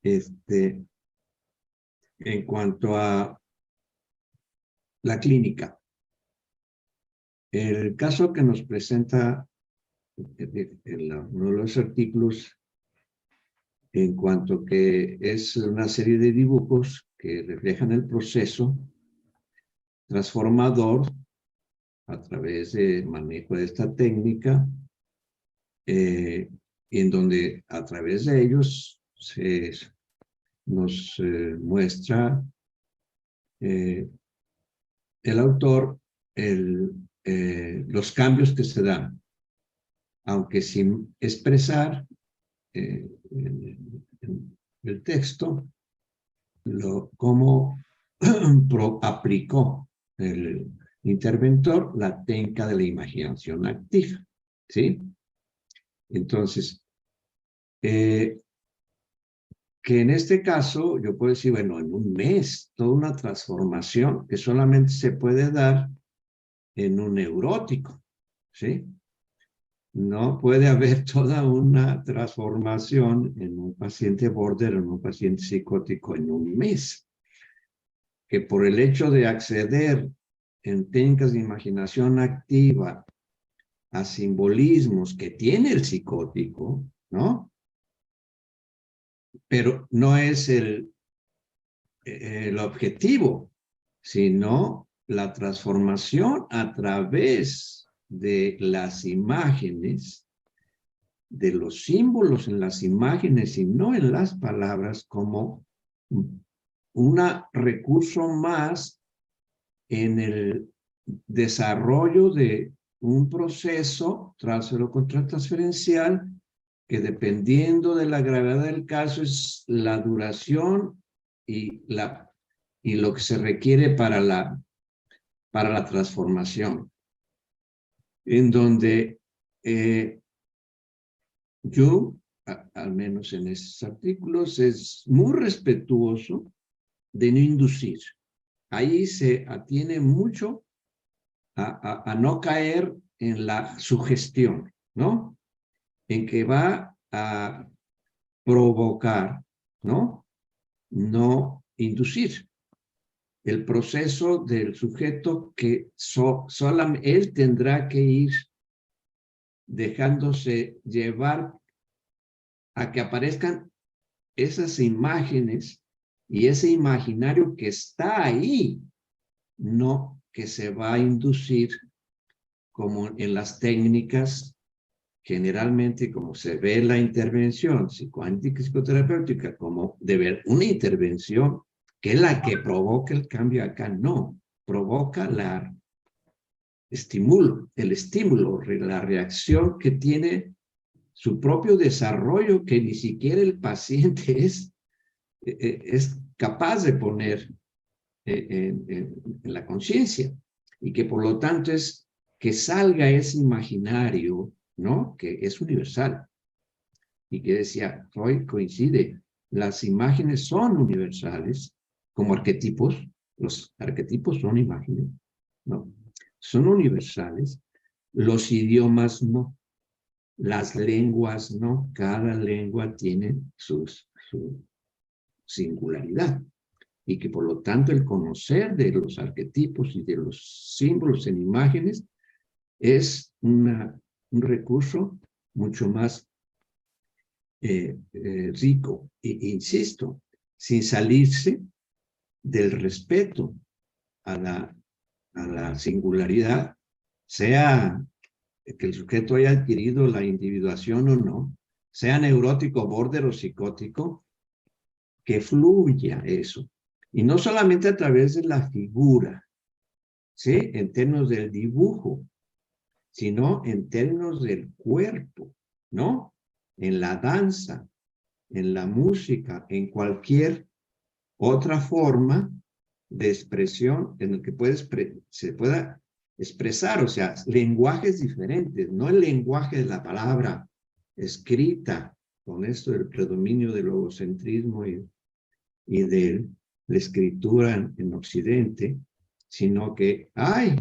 en cuanto a la clínica, El caso que nos presenta uno de los artículos, en cuanto que es una serie de dibujos que reflejan el proceso transformador a través del manejo de esta técnica, en donde a través de ellos nos muestra el autor los cambios que se dan, aunque sin expresar el texto cómo aplicó el interventor la técnica de la imaginación activa, ¿sí? Entonces, que en este caso yo puedo decir, bueno, en un mes, toda una transformación que solamente se puede dar en un neurótico, ¿sí? No puede haber toda una transformación en un paciente border, en un paciente psicótico en un mes. Que por el hecho de acceder en técnicas de imaginación activa a simbolismos que tiene el psicótico, ¿no? Pero no es el objetivo, sino la transformación a través de las imágenes, de los símbolos en las imágenes y no en las palabras, como un recurso más en el desarrollo de un proceso transferencial que, dependiendo de la gravedad del caso, es la duración y lo que se requiere para la transformación, en donde yo, al menos en estos artículos, es muy respetuoso de no inducir. Ahí se atiene mucho a no caer en la sugestión, ¿no? En que va a provocar, ¿no? No inducir. El proceso del sujeto que solamente él tendrá que ir dejándose llevar a que aparezcan esas imágenes y ese imaginario que está ahí, no que se va a inducir como en las técnicas, generalmente como se ve la intervención psicoanalítica y psicoterapéutica, como de ver una intervención que es la que provoca el cambio. Acá no, provoca el estímulo, la reacción que tiene su propio desarrollo, que ni siquiera el paciente es capaz de poner en la conciencia, y que por lo tanto es que salga ese imaginario, ¿no? Que es universal, y que decía Freud, coincide, las imágenes son universales como arquetipos. Los arquetipos son imágenes, ¿no? Son universales. Los idiomas no. Las lenguas no. Cada lengua tiene su singularidad. Y que por lo tanto el conocer de los arquetipos y de los símbolos en imágenes es un recurso mucho más rico, insisto, sin salirse del respeto a la singularidad, sea que el sujeto haya adquirido la individuación o no, sea neurótico, border o psicótico, que fluya eso. Y no solamente a través de la figura, ¿sí? En términos del dibujo, sino en términos del cuerpo, ¿no? En la danza, en la música, en cualquier otra forma de expresión en el que se pueda expresar, o sea, lenguajes diferentes, no el lenguaje de la palabra escrita, con esto del predominio del logocentrismo y de la escritura en Occidente, sino que hay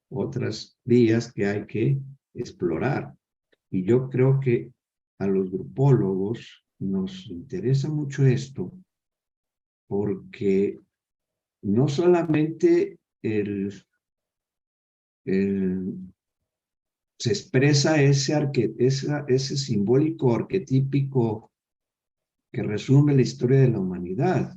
otras vías que hay que explorar. Y yo creo que a los grupólogos nos interesa mucho esto, porque no solamente se expresa ese simbólico arquetípico que resume la historia de la humanidad,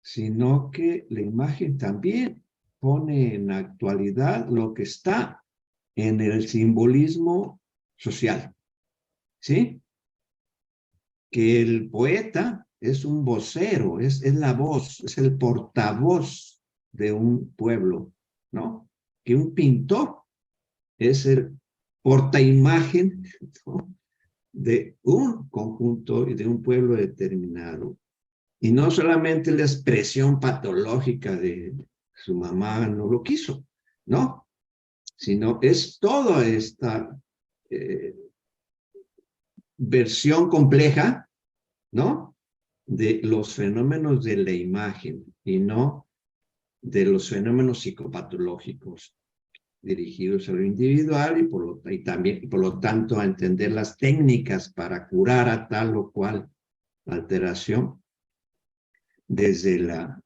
sino que la imagen también pone en actualidad lo que está en el simbolismo social, ¿sí? Que el poeta es un vocero, es la voz, es el portavoz de un pueblo, ¿no? Que un pintor es el portaimagen, ¿no? De un conjunto y de un pueblo determinado. Y no solamente la expresión patológica de su mamá no lo quiso, ¿no? Sino es toda esta versión compleja, ¿no? De los fenómenos de la imagen y no de los fenómenos psicopatológicos dirigidos a lo individual y por lo tanto a entender las técnicas para curar a tal o cual alteración desde la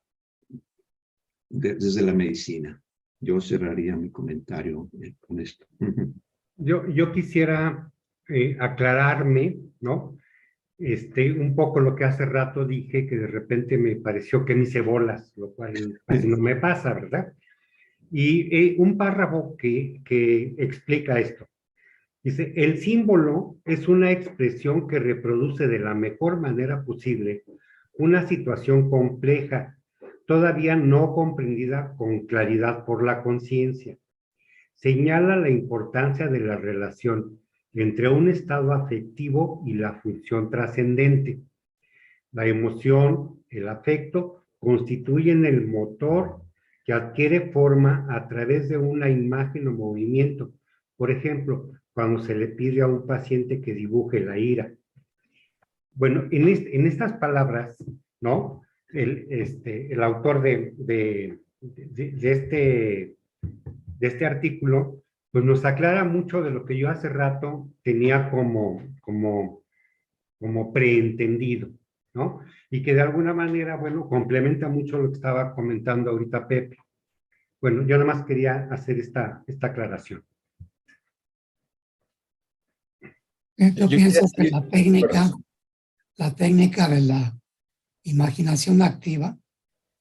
medicina. Yo cerraría mi comentario con esto. Yo quisiera aclararme, ¿no? Un poco lo que hace rato dije, que de repente me pareció que me hice bolas, lo cual casi no me pasa, ¿verdad? Y un párrafo que explica esto. Dice, el símbolo es una expresión que reproduce de la mejor manera posible una situación compleja, todavía no comprendida con claridad por la conciencia. Señala la importancia de la relación entre un estado afectivo y la función trascendente. La emoción, el afecto, constituyen el motor que adquiere forma a través de una imagen o movimiento. Por ejemplo, cuando se le pide a un paciente que dibuje la ira. Bueno, en estas palabras, ¿no? El autor de este artículo, pues nos aclara mucho de lo que yo hace rato tenía como preentendido, ¿no? Y que de alguna manera, bueno, complementa mucho lo que estaba comentando ahorita Pepe. Bueno, yo nada más quería hacer esta aclaración. Yo pienso que la Perdón. técnica de la imaginación activa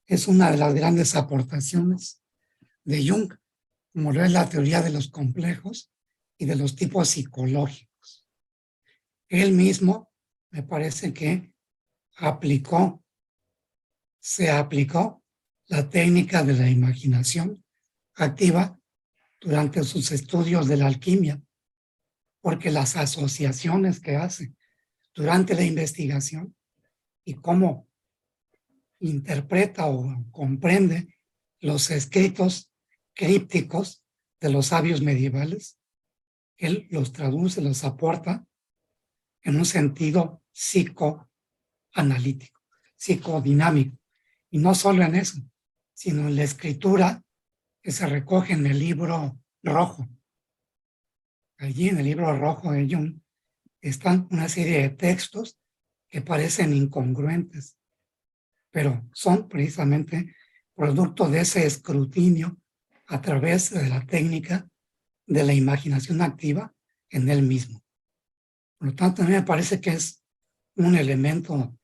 es una de las grandes aportaciones de Jung, como lo es la teoría de los complejos y de los tipos psicológicos. Él mismo me parece que se aplicó la técnica de la imaginación activa durante sus estudios de la alquimia, porque las asociaciones que hace durante la investigación y cómo interpreta o comprende los escritos crípticos de los sabios medievales, él los traduce, los aporta en un sentido psicoanalítico, psicodinámico. Y no solo en eso, sino en la escritura que se recoge en el libro rojo. Allí en el libro rojo de Jung están una serie de textos que parecen incongruentes, pero son precisamente producto de ese escrutinio a través de la técnica de la imaginación activa en él mismo. Por lo tanto, a mí me parece que es un elemento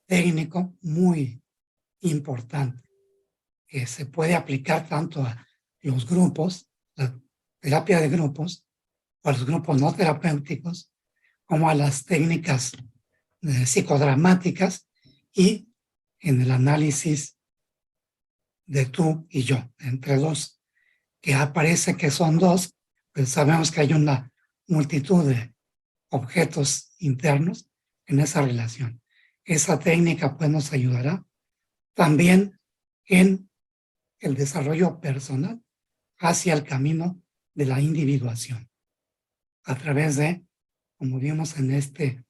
técnico muy importante que se puede aplicar tanto a los grupos, la terapia de grupos, o a los grupos no terapéuticos, como a las técnicas psicodramáticas y en el análisis de tú y yo, entre dos, que aparece que son dos, pues sabemos que hay una multitud de objetos internos en esa relación. Esa técnica pues nos ayudará también en el desarrollo personal hacia el camino de la individuación, a través de, como vimos en este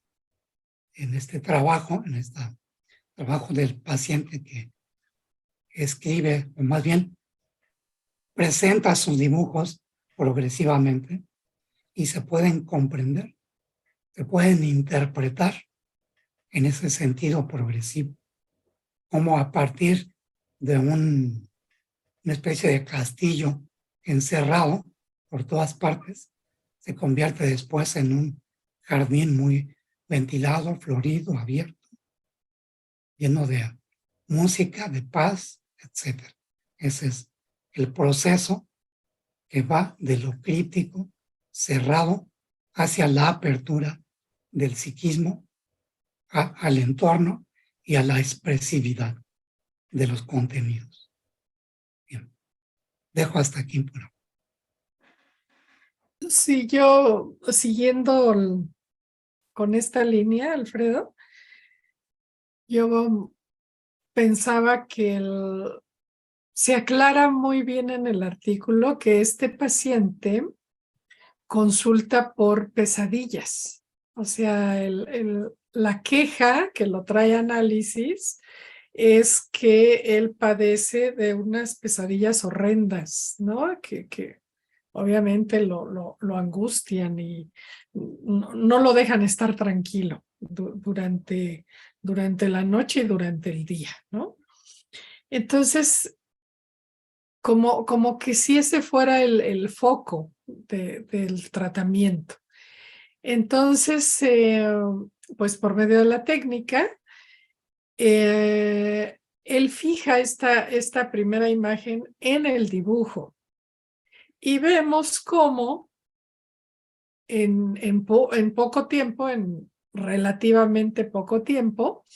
trabajo, trabajo del paciente que escribe, o más bien presenta sus dibujos progresivamente y se pueden comprender, se pueden interpretar en ese sentido progresivo, como a partir de una especie de castillo encerrado por todas partes, se convierte después en un jardín muy ventilado, florido, abierto, lleno de música, de paz, etc. Ese es el proceso que va de lo crítico, cerrado, hacia la apertura del psiquismo, al entorno y a la expresividad de los contenidos. Bien, dejo hasta aquí por ahora. Sí, yo siguiendo con esta línea, Alfredo, yo pensaba que se aclara muy bien en el artículo que este paciente consulta por pesadillas. O sea, la queja que lo trae a análisis es que él padece de unas pesadillas horrendas, ¿no? Que obviamente lo angustian y no lo dejan estar tranquilo durante la noche y durante el día, ¿no? Entonces, como que si ese fuera el foco del tratamiento. Entonces, pues por medio de la técnica, él fija esta primera imagen en el dibujo y vemos cómo en poco tiempo, en relativamente poco tiempo,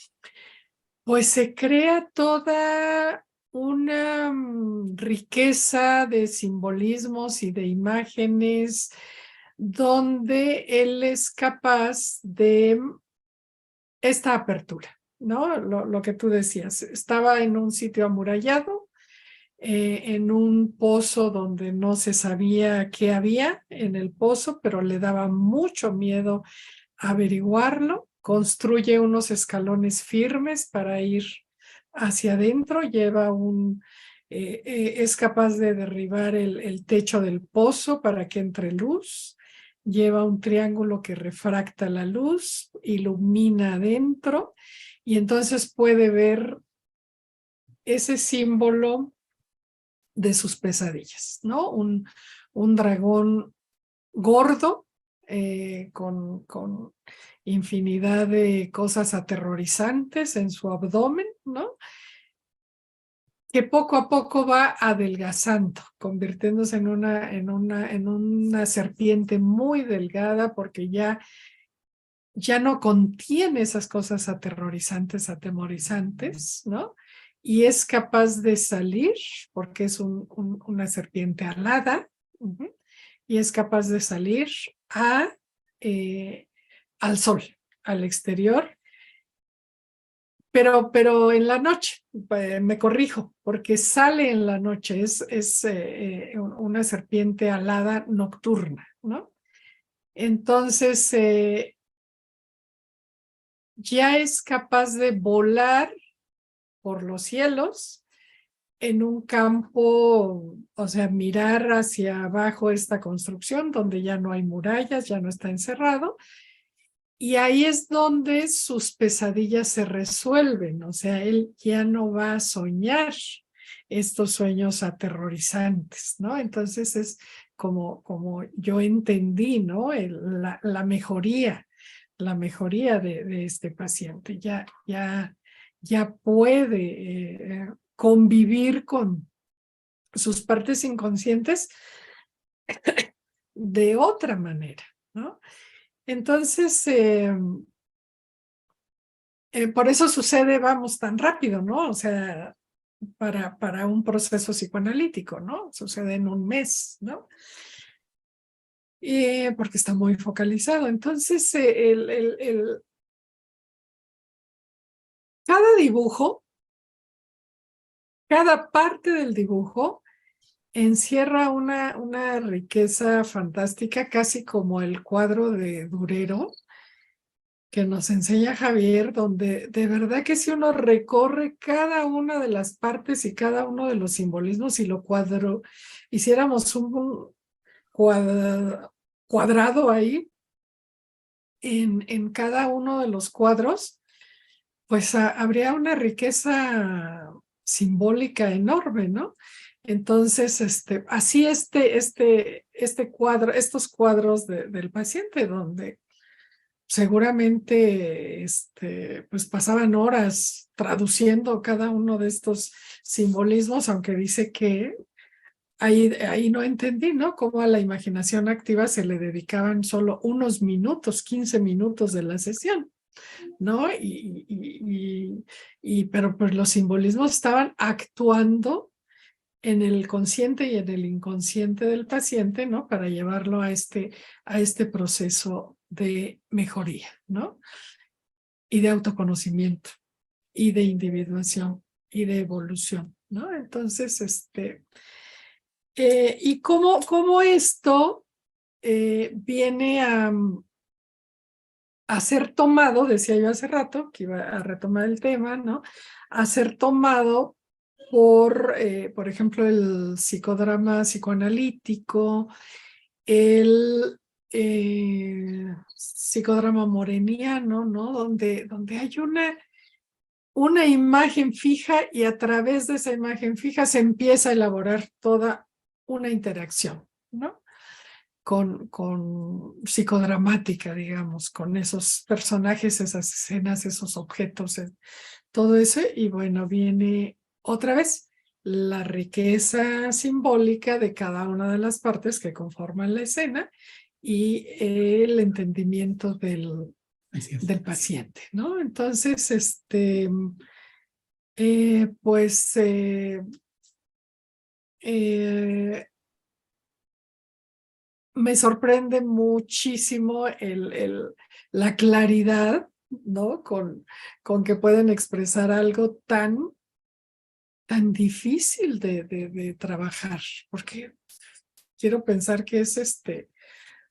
pues se crea toda una riqueza de simbolismos y de imágenes donde él es capaz de esta apertura, ¿no? Lo que tú decías, estaba en un sitio amurallado, en un pozo donde no se sabía qué había en el pozo, pero le daba mucho miedo averiguarlo, construye unos escalones firmes para ir hacia adentro, es capaz de derribar el techo del pozo para que entre luz, lleva un triángulo que refracta la luz, ilumina adentro y entonces puede ver ese símbolo de sus pesadillas, ¿no? Un dragón gordo con infinidad de cosas aterrorizantes en su abdomen, ¿no? Que poco a poco va adelgazando, convirtiéndose en una serpiente muy delgada porque ya no contiene esas cosas aterrorizantes, atemorizantes, ¿no? Y es capaz de salir, porque es una serpiente alada, y es capaz de salir al sol, al exterior, pero en la noche, me corrijo, porque sale en la noche, es una serpiente alada nocturna, ¿no? Entonces, ya es capaz de volar por los cielos en un campo, o sea, mirar hacia abajo esta construcción donde ya no hay murallas, ya no está encerrado, y ahí es donde sus pesadillas se resuelven, o sea, él ya no va a soñar estos sueños aterrorizantes, ¿no? Entonces es como yo entendí, ¿no? La mejoría de este paciente. Ya puede convivir con sus partes inconscientes de otra manera, ¿no? Entonces, por eso sucede, vamos, tan rápido, ¿no? O sea, para un proceso psicoanalítico, ¿no? Sucede en un mes, ¿no? Porque está muy focalizado. Entonces, cada dibujo, cada parte del dibujo encierra una riqueza fantástica, casi como el cuadro de Durero que nos enseña Javier, donde de verdad que si uno recorre cada una de las partes y cada uno de los simbolismos y hiciéramos un cuadrado ahí en cada uno de los cuadros, pues habría una riqueza simbólica enorme, ¿no? Entonces, así estos cuadros del paciente, donde seguramente pues pasaban horas traduciendo cada uno de estos simbolismos, aunque dice que ahí no entendí, ¿no? Cómo a la imaginación activa se le dedicaban solo unos minutos, 15 minutos de la sesión, ¿no? Pero pues los simbolismos estaban actuando en el consciente y en el inconsciente del paciente, ¿no? Para llevarlo a este proceso de mejoría, ¿no? Y de autoconocimiento, y de individuación, y de evolución, ¿no? Entonces, y cómo esto viene a ser tomado, decía yo hace rato, que iba a retomar el tema, ¿no? A ser tomado por ejemplo, el psicodrama psicoanalítico, el psicodrama moreniano, ¿no? Donde hay una imagen fija y a través de esa imagen fija se empieza a elaborar toda una interacción, ¿no? Con psicodramática, digamos, con esos personajes, esas escenas, esos objetos, todo eso, y bueno, viene otra vez la riqueza simbólica de cada una de las partes que conforman la escena y el entendimiento del paciente, ¿no? Entonces, pues me sorprende muchísimo la claridad, ¿no? Con que pueden expresar algo tan difícil de trabajar, porque quiero pensar que es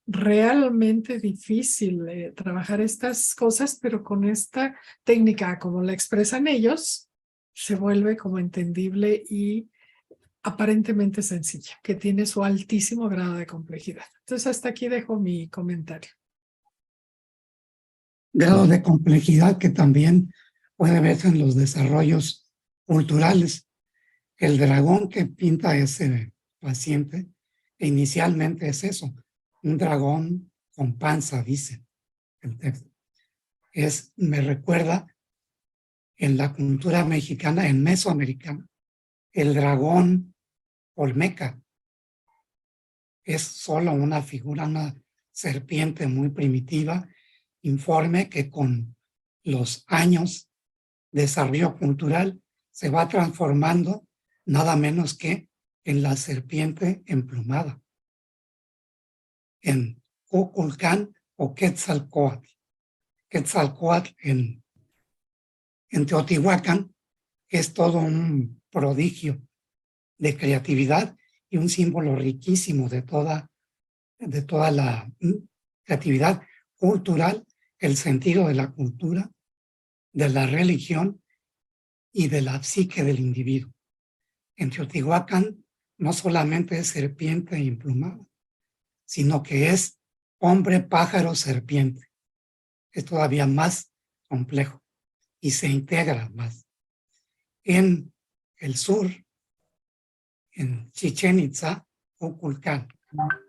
realmente difícil trabajar estas cosas, pero con esta técnica, como la expresan ellos, se vuelve como entendible y aparentemente sencilla, que tiene su altísimo grado de complejidad. Entonces, hasta aquí dejo mi comentario. Grado de complejidad que también puede verse en los desarrollos culturales. El dragón que pinta ese paciente inicialmente es eso, un dragón con panza, dice el texto. Me recuerda en la cultura mexicana, en mesoamericana, el dragón olmeca es solo una figura, una serpiente muy primitiva, informe, que con los años de desarrollo cultural se va transformando nada menos que en la serpiente emplumada, en Kukulcán o Quetzalcóatl. Quetzalcóatl en Teotihuacán es todo un prodigio de creatividad y un símbolo riquísimo de toda la creatividad cultural, el sentido de la cultura, de la religión y de la psique del individuo. En Teotihuacán no solamente es serpiente emplumada, sino que es hombre, pájaro, serpiente. Es todavía más complejo y se integra más. En el sur, en Chichén Itzá, Kukulcán,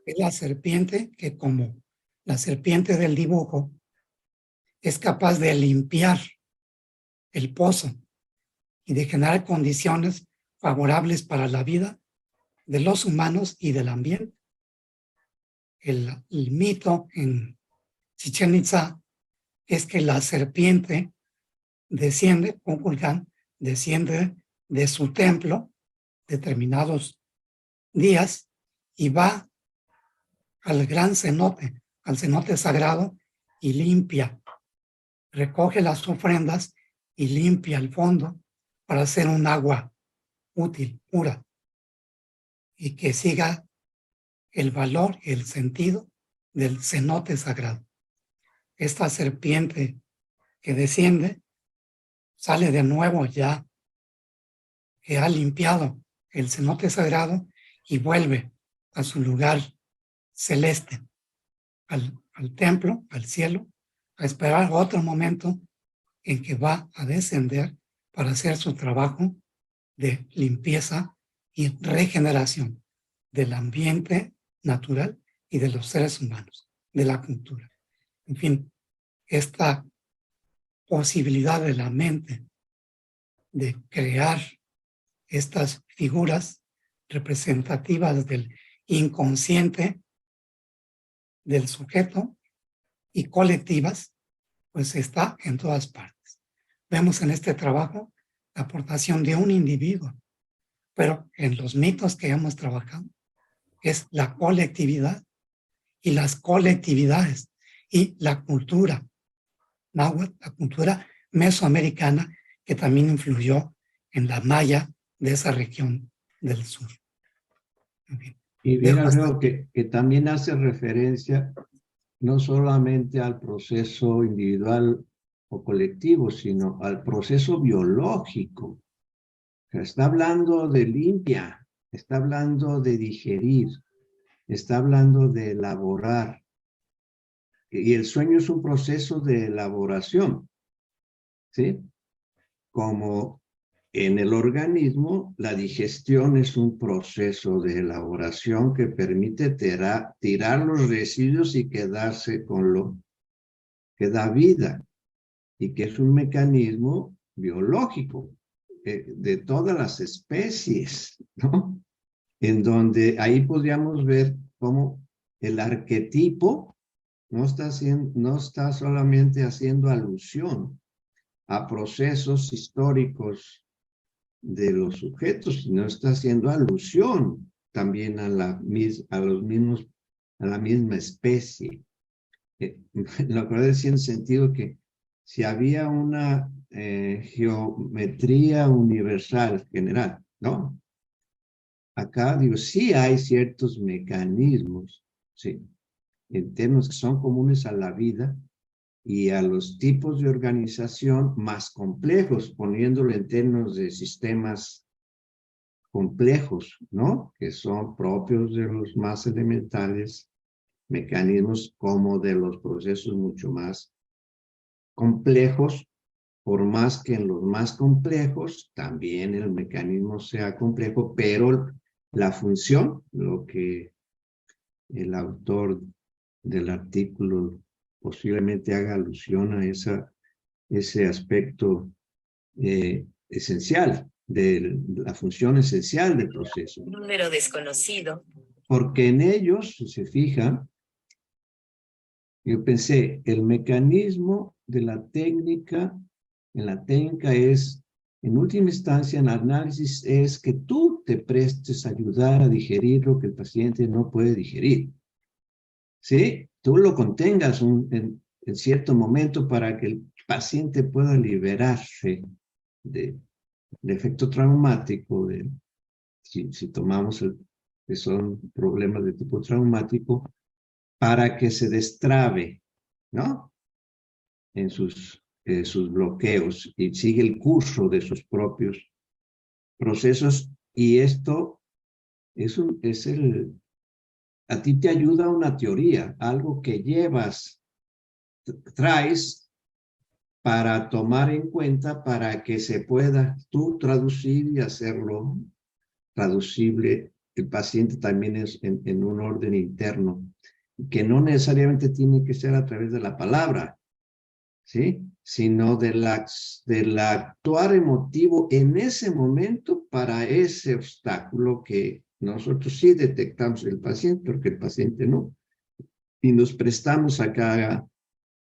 es la serpiente que, como la serpiente del dibujo, es capaz de limpiar el pozo y de generar condiciones favorables para la vida de los humanos y del ambiente. El mito en Chichén Itzá es que la serpiente desciende, Kukulcán desciende de su templo determinados días y va al gran cenote, al cenote sagrado, y limpia, recoge las ofrendas y limpia el fondo para hacer un agua útil, pura, y que siga el valor y el sentido del cenote sagrado. Esta serpiente que desciende sale de nuevo ya que ha limpiado el cenote sagrado y vuelve a su lugar celeste, al templo, al cielo, a esperar otro momento en que va a descender para hacer su trabajo de limpieza y regeneración del ambiente natural y de los seres humanos, de la cultura. En fin, esta posibilidad de la mente de crear estas figuras representativas del inconsciente del sujeto y colectivas, pues está en todas partes. Vemos en este trabajo la aportación de un individuo, pero en los mitos que hemos trabajado es la colectividad y las colectividades y la cultura náhuatl, la cultura mesoamericana que también influyó en la maya de esa región del sur. En fin, Y bien, creo que también hace referencia no solamente al proceso individual o colectivo, sino al proceso biológico. O sea, está hablando de limpia, está hablando de digerir, está hablando de elaborar. Y el sueño es un proceso de elaboración, ¿sí? Como en el organismo, la digestión es un proceso de elaboración que permite tirar los residuos y quedarse con lo que da vida, y que es un mecanismo biológico de todas las especies, ¿no? En donde ahí podríamos ver cómo el arquetipo no está solamente haciendo alusión a procesos históricos de los sujetos, sino está haciendo alusión también a la misma especie. Lo que decía en el sentido que si había una geometría universal general, ¿no? Acá digo, sí hay ciertos mecanismos, sí, internos que son comunes a la vida y a los tipos de organización más complejos, poniéndolo en términos de sistemas complejos, ¿no? Que son propios de los más elementales mecanismos, como de los procesos mucho más complejos, por más que en los más complejos también el mecanismo sea complejo, pero la función, lo que el autor del artículo posiblemente haga alusión a ese aspecto esencial, de la función esencial del proceso. Número desconocido. Porque en ellos, si se fijan, yo pensé, el mecanismo de la técnica, en la técnica es, en última instancia, en análisis, es que tú te prestes a ayudar a digerir lo que el paciente no puede digerir. ¿Sí? Tú lo contengas en cierto momento para que el paciente pueda liberarse del efecto traumático, si tomamos que son problemas de tipo traumático, para que se destrabe, ¿no? En sus bloqueos y sigue el curso de sus propios procesos. Y esto a ti te ayuda una teoría, algo que traes para tomar en cuenta para que se pueda tú traducir y hacerlo traducible. El paciente también es en un orden interno, que no necesariamente tiene que ser a través de la palabra, ¿sí? Sino del actuar emotivo en ese momento para ese obstáculo que nosotros sí detectamos en el paciente, porque el paciente no. Y nos prestamos a que haga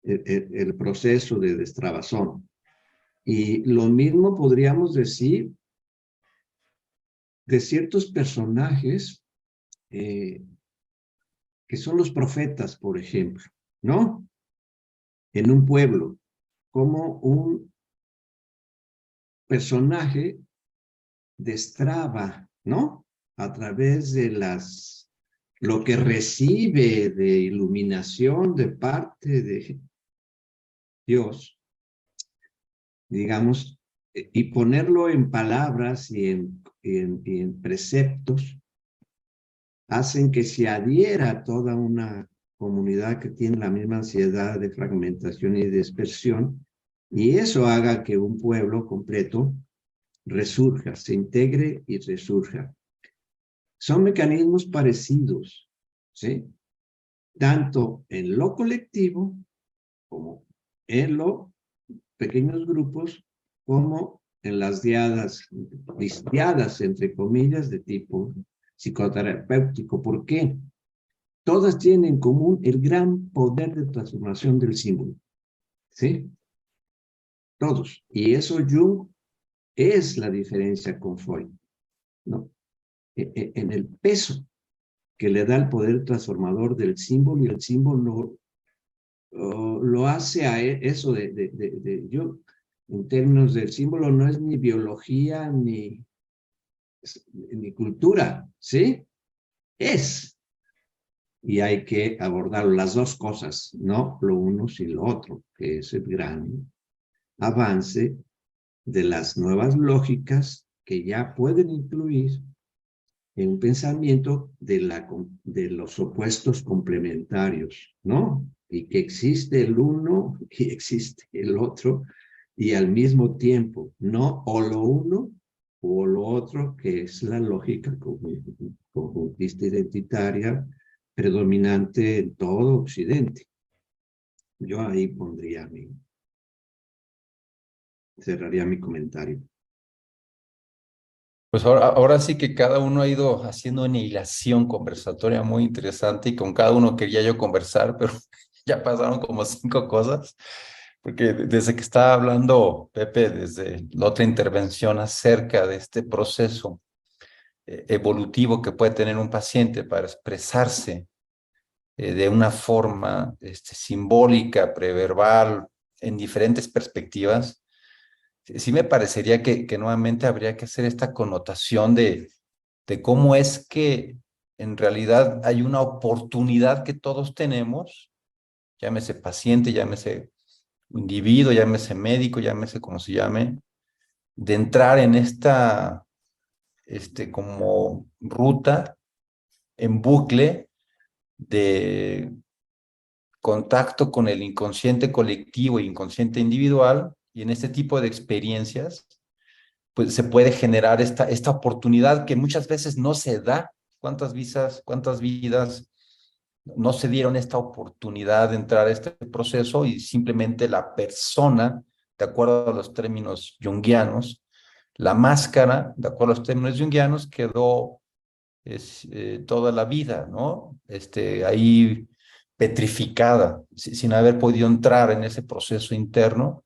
el proceso de destrabazón. Y lo mismo podríamos decir de ciertos personajes que son los profetas, por ejemplo, ¿no? En un pueblo, como un personaje destraba, ¿no? A través de lo que recibe de iluminación de parte de Dios, digamos, y ponerlo en palabras y en preceptos, hacen que se adhiera a toda una comunidad que tiene la misma ansiedad de fragmentación y dispersión, y eso haga que un pueblo completo resurja, se integre y resurja. son mecanismos parecidos, ¿sí? Tanto en lo colectivo como en los pequeños grupos, como en las diadas, entre comillas, de tipo psicoterapéutico. ¿Por qué? Todas tienen en común el gran poder de transformación del símbolo, ¿sí? Todos. Y eso Jung es la diferencia con Freud, ¿no? En el peso que le da el poder transformador del símbolo, y el símbolo lo hace a eso de Jung. En términos del símbolo, no es ni biología ni cultura, ¿sí? Es. Y hay que abordar las dos cosas, no lo uno sin lo otro, que es el gran avance de las nuevas lógicas que ya pueden incluir en un pensamiento de los opuestos complementarios, ¿no? Y que existe el uno y existe el otro, y al mismo tiempo, no o lo uno o lo otro, que es la lógica conjuntista identitaria predominante en todo Occidente. Yo ahí cerraría mi comentario. Pues ahora sí que cada uno ha ido haciendo una hilación conversatoria muy interesante y con cada uno quería yo conversar, pero ya pasaron como 5 cosas, porque desde que estaba hablando Pepe, desde la otra intervención acerca de este proceso evolutivo que puede tener un paciente para expresarse de una forma simbólica, preverbal, en diferentes perspectivas, sí me parecería que nuevamente habría que hacer esta connotación de cómo es que en realidad hay una oportunidad que todos tenemos, llámese paciente, llámese individuo, llámese médico, llámese como se llame, de entrar en esta como ruta en bucle de contacto con el inconsciente colectivo e inconsciente individual, y en este tipo de experiencias pues se puede generar esta oportunidad que muchas veces no se da. ¿Cuántas vidas no se dieron esta oportunidad de entrar a este proceso y simplemente la persona, de acuerdo a los términos junguianos, la máscara, de acuerdo a los términos junguianos, quedó toda la vida, ¿no? Ahí petrificada, sin haber podido entrar en ese proceso interno.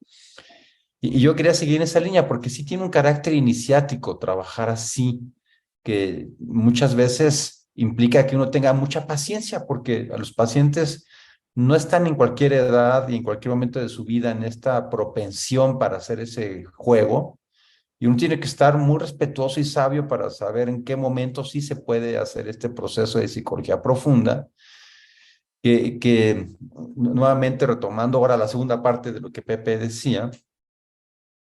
Y yo quería seguir en esa línea porque sí tiene un carácter iniciático trabajar así, que muchas veces implica que uno tenga mucha paciencia, porque a los pacientes no están en cualquier edad y en cualquier momento de su vida en esta propensión para hacer ese juego, y uno tiene que estar muy respetuoso y sabio para saber en qué momento sí se puede hacer este proceso de psicología profunda, que nuevamente retomando ahora la segunda parte de lo que Pepe decía,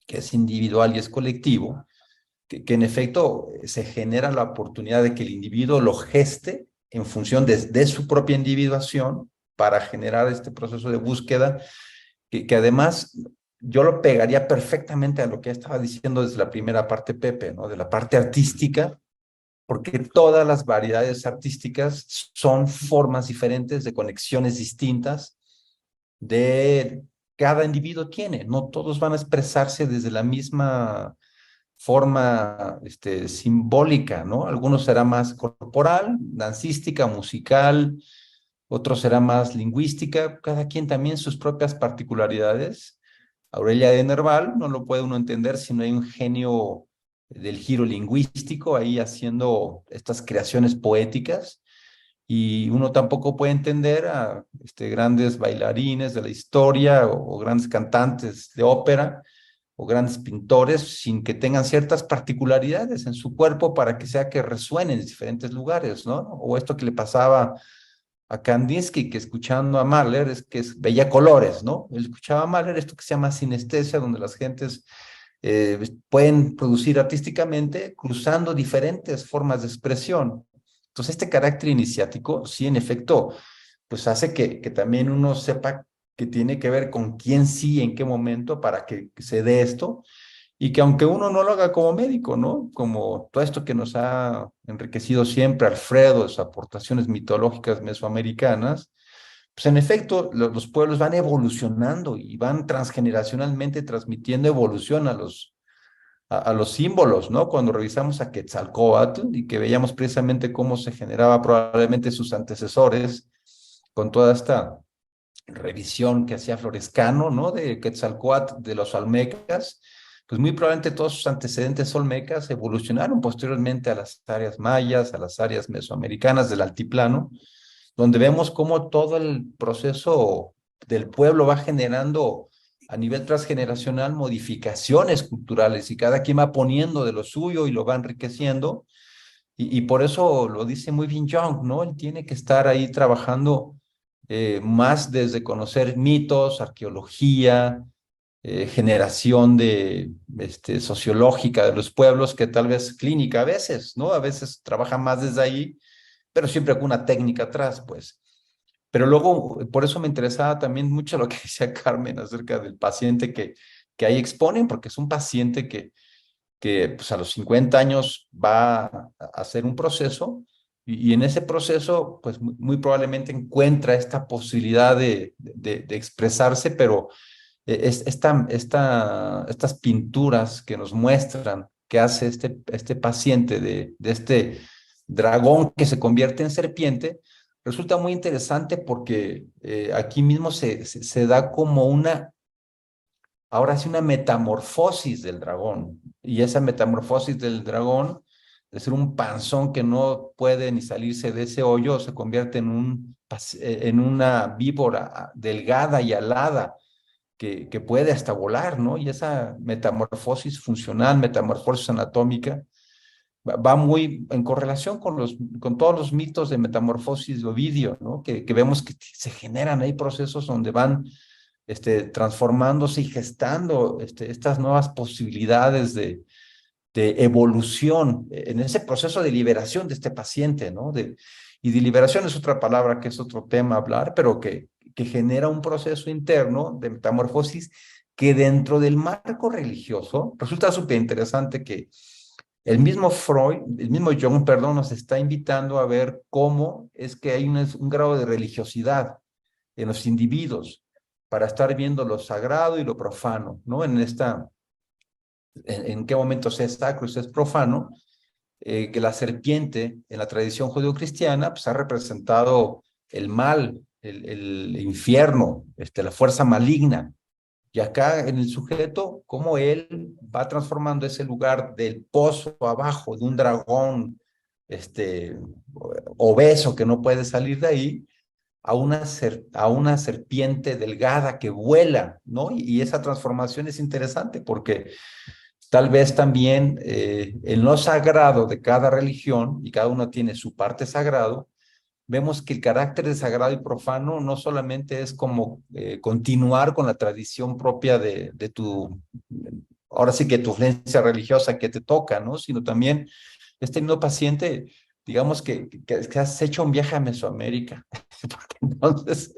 que es individual y es colectivo, que en efecto se genera la oportunidad de que el individuo lo geste en función de su propia individuación para generar este proceso de búsqueda, que además yo lo pegaría perfectamente a lo que estaba diciendo desde la primera parte Pepe, ¿no? De la parte artística, porque todas las variedades artísticas son formas diferentes de conexiones distintas de cada individuo tiene, no todos van a expresarse desde la misma forma simbólica, ¿no? Algunos será más corporal, dancística, musical, otros será más lingüística, cada quien también sus propias particularidades. Aurelia de Nerval no lo puede uno entender si no hay un genio del giro lingüístico ahí haciendo estas creaciones poéticas, y uno tampoco puede entender a grandes bailarines de la historia o grandes cantantes de ópera o grandes pintores sin que tengan ciertas particularidades en su cuerpo para que sea que resuenen en diferentes lugares, ¿no? O esto que le pasaba a Kandinsky, que escuchando a Mahler veía colores, ¿no? Él escuchaba a Mahler, esto que se llama sinestesia, donde las gentes pueden producir artísticamente cruzando diferentes formas de expresión. Entonces, este carácter iniciático, sí, en efecto, pues hace que también uno sepa que tiene que ver con quién sí, en qué momento, para que se dé esto. y que aunque uno no lo haga como médico, ¿no? Como todo esto que nos ha enriquecido siempre Alfredo, sus aportaciones mitológicas mesoamericanas, pues en efecto los pueblos van evolucionando y van transgeneracionalmente transmitiendo evolución a los símbolos, ¿no? Cuando revisamos a Quetzalcóatl y que veíamos precisamente cómo se generaba probablemente sus antecesores con toda esta revisión que hacía Florescano, ¿no? De Quetzalcóatl, de los olmecas, pues muy probablemente todos sus antecedentes olmecas evolucionaron posteriormente a las áreas mayas, a las áreas mesoamericanas del altiplano, donde vemos cómo todo el proceso del pueblo va generando a nivel transgeneracional modificaciones culturales y cada quien va poniendo de lo suyo y lo va enriqueciendo. Y por eso lo dice muy bien Jung, ¿no? Él tiene que estar ahí trabajando más desde conocer mitos, arqueología, generación sociológica de los pueblos, que tal vez clínica a veces, ¿no? A veces trabaja más desde ahí, pero siempre con una técnica atrás, pues. Pero luego, por eso me interesaba también mucho lo que decía Carmen acerca del paciente que ahí exponen, porque es un paciente que pues, a los 50 años va a hacer un proceso y en ese proceso, pues muy probablemente encuentra esta posibilidad de expresarse, pero estas pinturas que nos muestran que hace este paciente de este dragón que se convierte en serpiente, resulta muy interesante porque aquí mismo se da como ahora sí una metamorfosis del dragón. Y esa metamorfosis del dragón, de ser un panzón que no puede ni salirse de ese hoyo, se convierte en una víbora delgada y alada que puede hasta volar, ¿no? Y esa metamorfosis funcional, metamorfosis anatómica, va muy en correlación con todos los mitos de metamorfosis de Ovidio, ¿no? Que vemos que se generan ahí procesos donde van transformándose y gestando estas nuevas posibilidades de evolución en ese proceso de liberación de este paciente, ¿no? Y de liberación es otra palabra que es otro tema a hablar, pero que genera un proceso interno de metamorfosis que dentro del marco religioso resulta súper interesante que el mismo Jung, perdón, nos está invitando a ver cómo es que hay un grado de religiosidad en los individuos para estar viendo lo sagrado y lo profano, ¿no? En qué momento se es sacro y se es profano, que la serpiente en la tradición judeocristiana pues ha representado el mal, el infierno, la fuerza maligna. Y acá en el sujeto, cómo él va transformando ese lugar del pozo abajo de un dragón obeso que no puede salir de ahí, a una serpiente delgada que vuela, ¿no? Y esa transformación es interesante porque tal vez también en lo sagrado de cada religión, y cada uno tiene su parte sagrado, vemos que el carácter de sagrado y profano no solamente es como continuar con la tradición propia ahora sí que tu influencia religiosa que te toca, ¿no? Sino también este mismo paciente, digamos que has hecho un viaje a Mesoamérica, porque entonces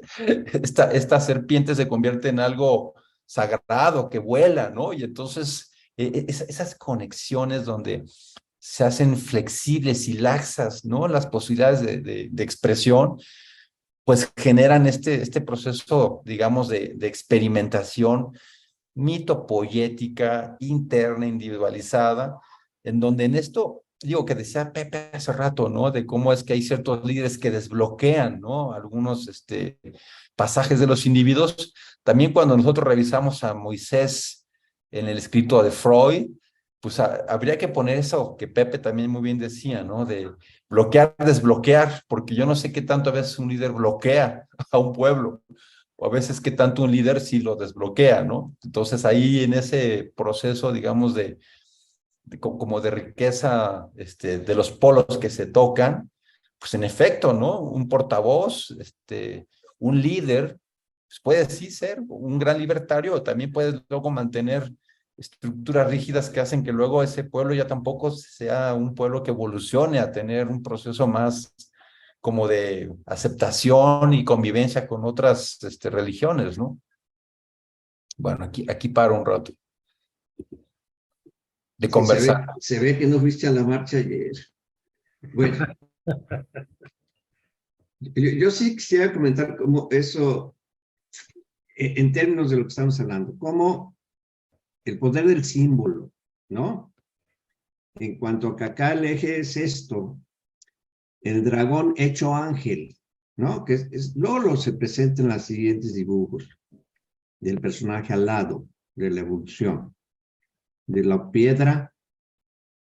esta serpiente se convierte en algo sagrado que vuela, ¿no? Y entonces esas conexiones donde se hacen flexibles y laxas, ¿no? Las posibilidades de expresión, pues generan este proceso, digamos, de experimentación mitopoética, interna, individualizada, en donde en esto, digo que decía Pepe hace rato, ¿no? De cómo es que hay ciertos líderes que desbloquean, ¿no? Algunos pasajes de los individuos. También cuando nosotros revisamos a Moisés en el escrito de Freud, pues habría que poner eso que Pepe también muy bien decía, ¿no? De bloquear, desbloquear, porque yo no sé qué tanto a veces un líder bloquea a un pueblo o a veces que tanto un líder sí lo desbloquea, ¿no? Entonces ahí en ese proceso, digamos, como de riqueza de los polos que se tocan, pues en efecto, ¿no? Un portavoz, un líder, pues puede sí ser un gran libertario, o también puede luego mantener estructuras rígidas que hacen que luego ese pueblo ya tampoco sea un pueblo que evolucione a tener un proceso más como de aceptación y convivencia con otras religiones, ¿no? Bueno, aquí paro un rato. de conversar. Se ve que no fuiste a la marcha ayer. Bueno, yo sí quisiera comentar cómo eso, en términos de lo que estamos hablando, cómo el poder del símbolo, ¿no? En cuanto a que acá el eje es esto, el dragón hecho ángel, ¿no? Que luego se presenta en los siguientes dibujos del personaje al lado de la evolución, de la piedra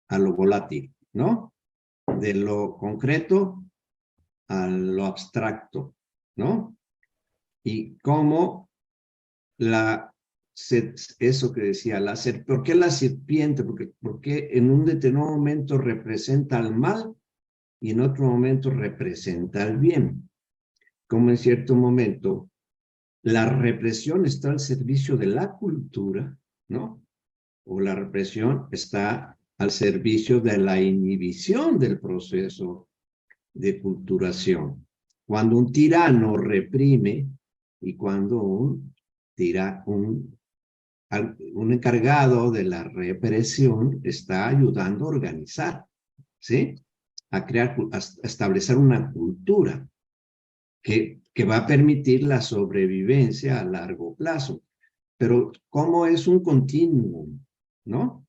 a lo volátil, ¿no? De lo concreto a lo abstracto, ¿no? Y cómo eso que decía, ¿por qué la serpiente? Porque en un determinado momento representa el mal y en otro momento representa el bien. Como en cierto momento la represión está al servicio de la cultura, ¿no? O la represión está al servicio de la inhibición del proceso de culturación. Cuando un tirano reprime y cuando un encargado de la represión está ayudando a organizar, ¿sí? A establecer una cultura que va a permitir la sobrevivencia a largo plazo. Pero ¿cómo es un continuum? ¿No?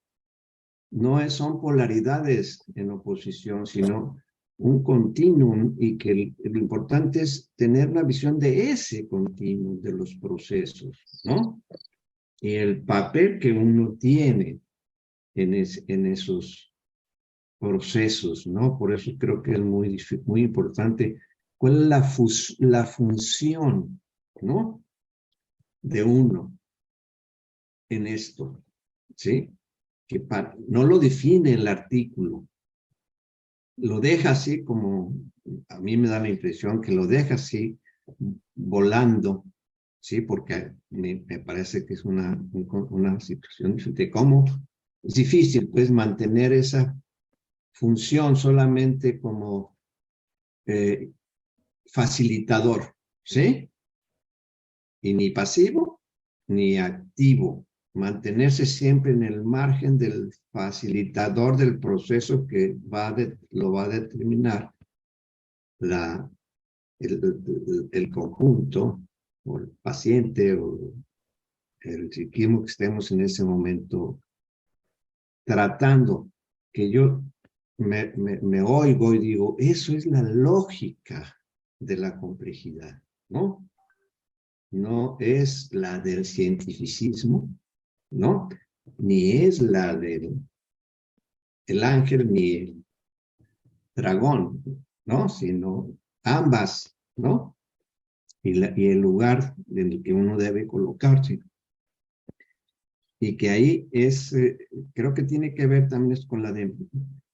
No son polaridades en oposición, sino un continuum, y que lo importante es tener la visión de ese continuum de los procesos, ¿no? Y el papel que uno tiene en esos procesos, ¿no? Por eso creo que es muy importante cuál es la función, ¿no? De uno en esto, ¿sí? Que no lo define el artículo, lo deja así como, a mí me da la impresión que lo deja así, volando, ¿sí? Porque me parece que es una situación de cómo es difícil, pues, mantener esa función solamente como facilitador, ¿sí? Y ni pasivo ni activo. Mantenerse siempre en el margen del facilitador del proceso que lo va a determinar el conjunto o el paciente o el psiquismo que estemos en ese momento tratando. Que yo me oigo y digo, eso es la lógica de la complejidad, ¿no? No es la del cientificismo, ¿no? Ni es la del ángel ni el dragón, ¿no? Sino ambas, ¿no? Y el lugar en el que uno debe colocarse. Y que ahí creo que tiene que ver también con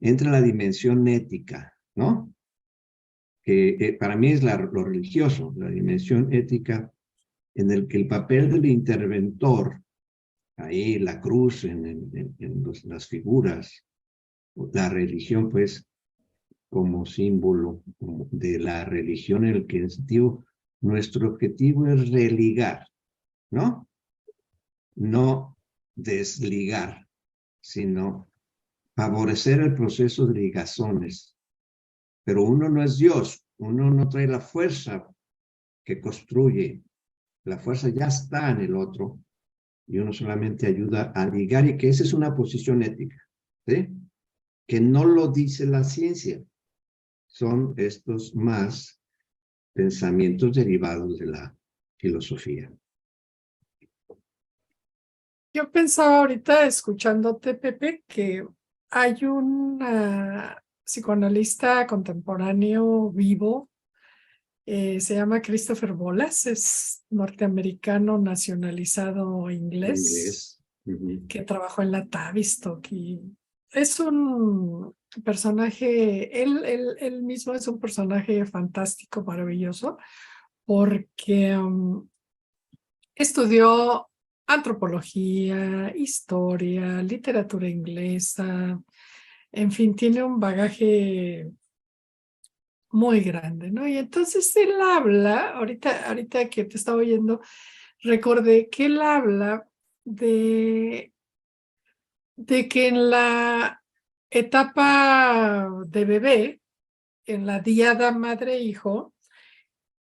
entre la dimensión ética, ¿no? Que para mí es lo religioso, la dimensión ética en el que el papel del interventor, ahí la cruz en las figuras, la religión, pues, como símbolo de la religión, en el que nuestro objetivo es religar, ¿no? No desligar, sino favorecer el proceso de ligazones. Pero uno no es Dios, uno no trae la fuerza que construye, la fuerza ya está en el otro, y uno solamente ayuda a ligar, y que esa es una posición ética, ¿sí? Que no lo dice la ciencia, son estos más pensamientos derivados de la filosofía. Yo pensaba ahorita, escuchándote, Pepe, que hay un psicoanalista contemporáneo vivo, se llama Christopher Bolas, es norteamericano nacionalizado inglés, que trabajó en la Tavistock, y es un personaje, él mismo es un personaje fantástico, maravilloso, porque estudió antropología, historia, literatura inglesa, en fin, tiene un bagaje muy grande, ¿no? Y entonces él habla, ahorita que te estaba oyendo, recordé que él habla de de que en la etapa de bebé, en la diada madre-hijo,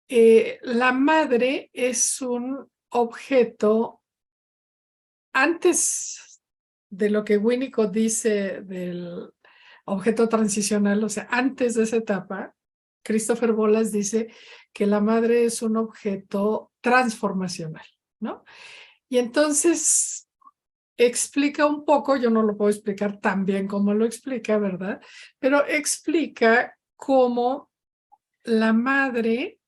la madre es un objeto antes de lo que Winnicott dice del objeto transicional, o sea, antes de esa etapa, Christopher Bolas dice que la madre es un objeto transformacional, ¿no? Y entonces explica un poco, yo no lo puedo explicar tan bien como lo explica, ¿verdad? Pero explica cómo la madre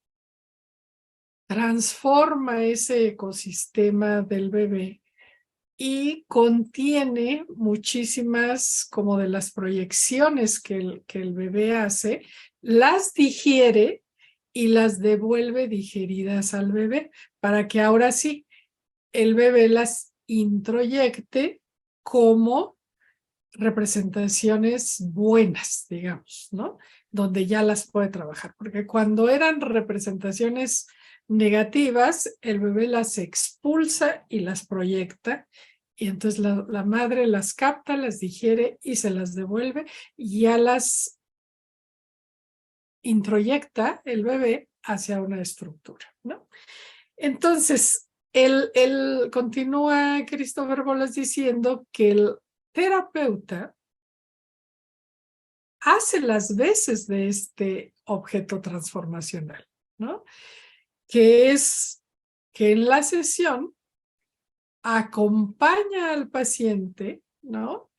transforma ese ecosistema del bebé y contiene muchísimas como de las proyecciones que el bebé hace, las digiere y las devuelve digeridas al bebé para que ahora sí el bebé las introyecte como representaciones buenas, digamos, ¿no? Donde ya las puede trabajar, porque cuando eran representaciones negativas, el bebé las expulsa y las proyecta, y entonces la madre las capta, las digiere y se las devuelve, y ya las introyecta el bebé hacia una estructura, ¿no? Entonces, él continúa Christopher Bolas diciendo que el terapeuta hace las veces de este objeto transformacional, ¿no? Que es que en la sesión acompaña al paciente, ¿no?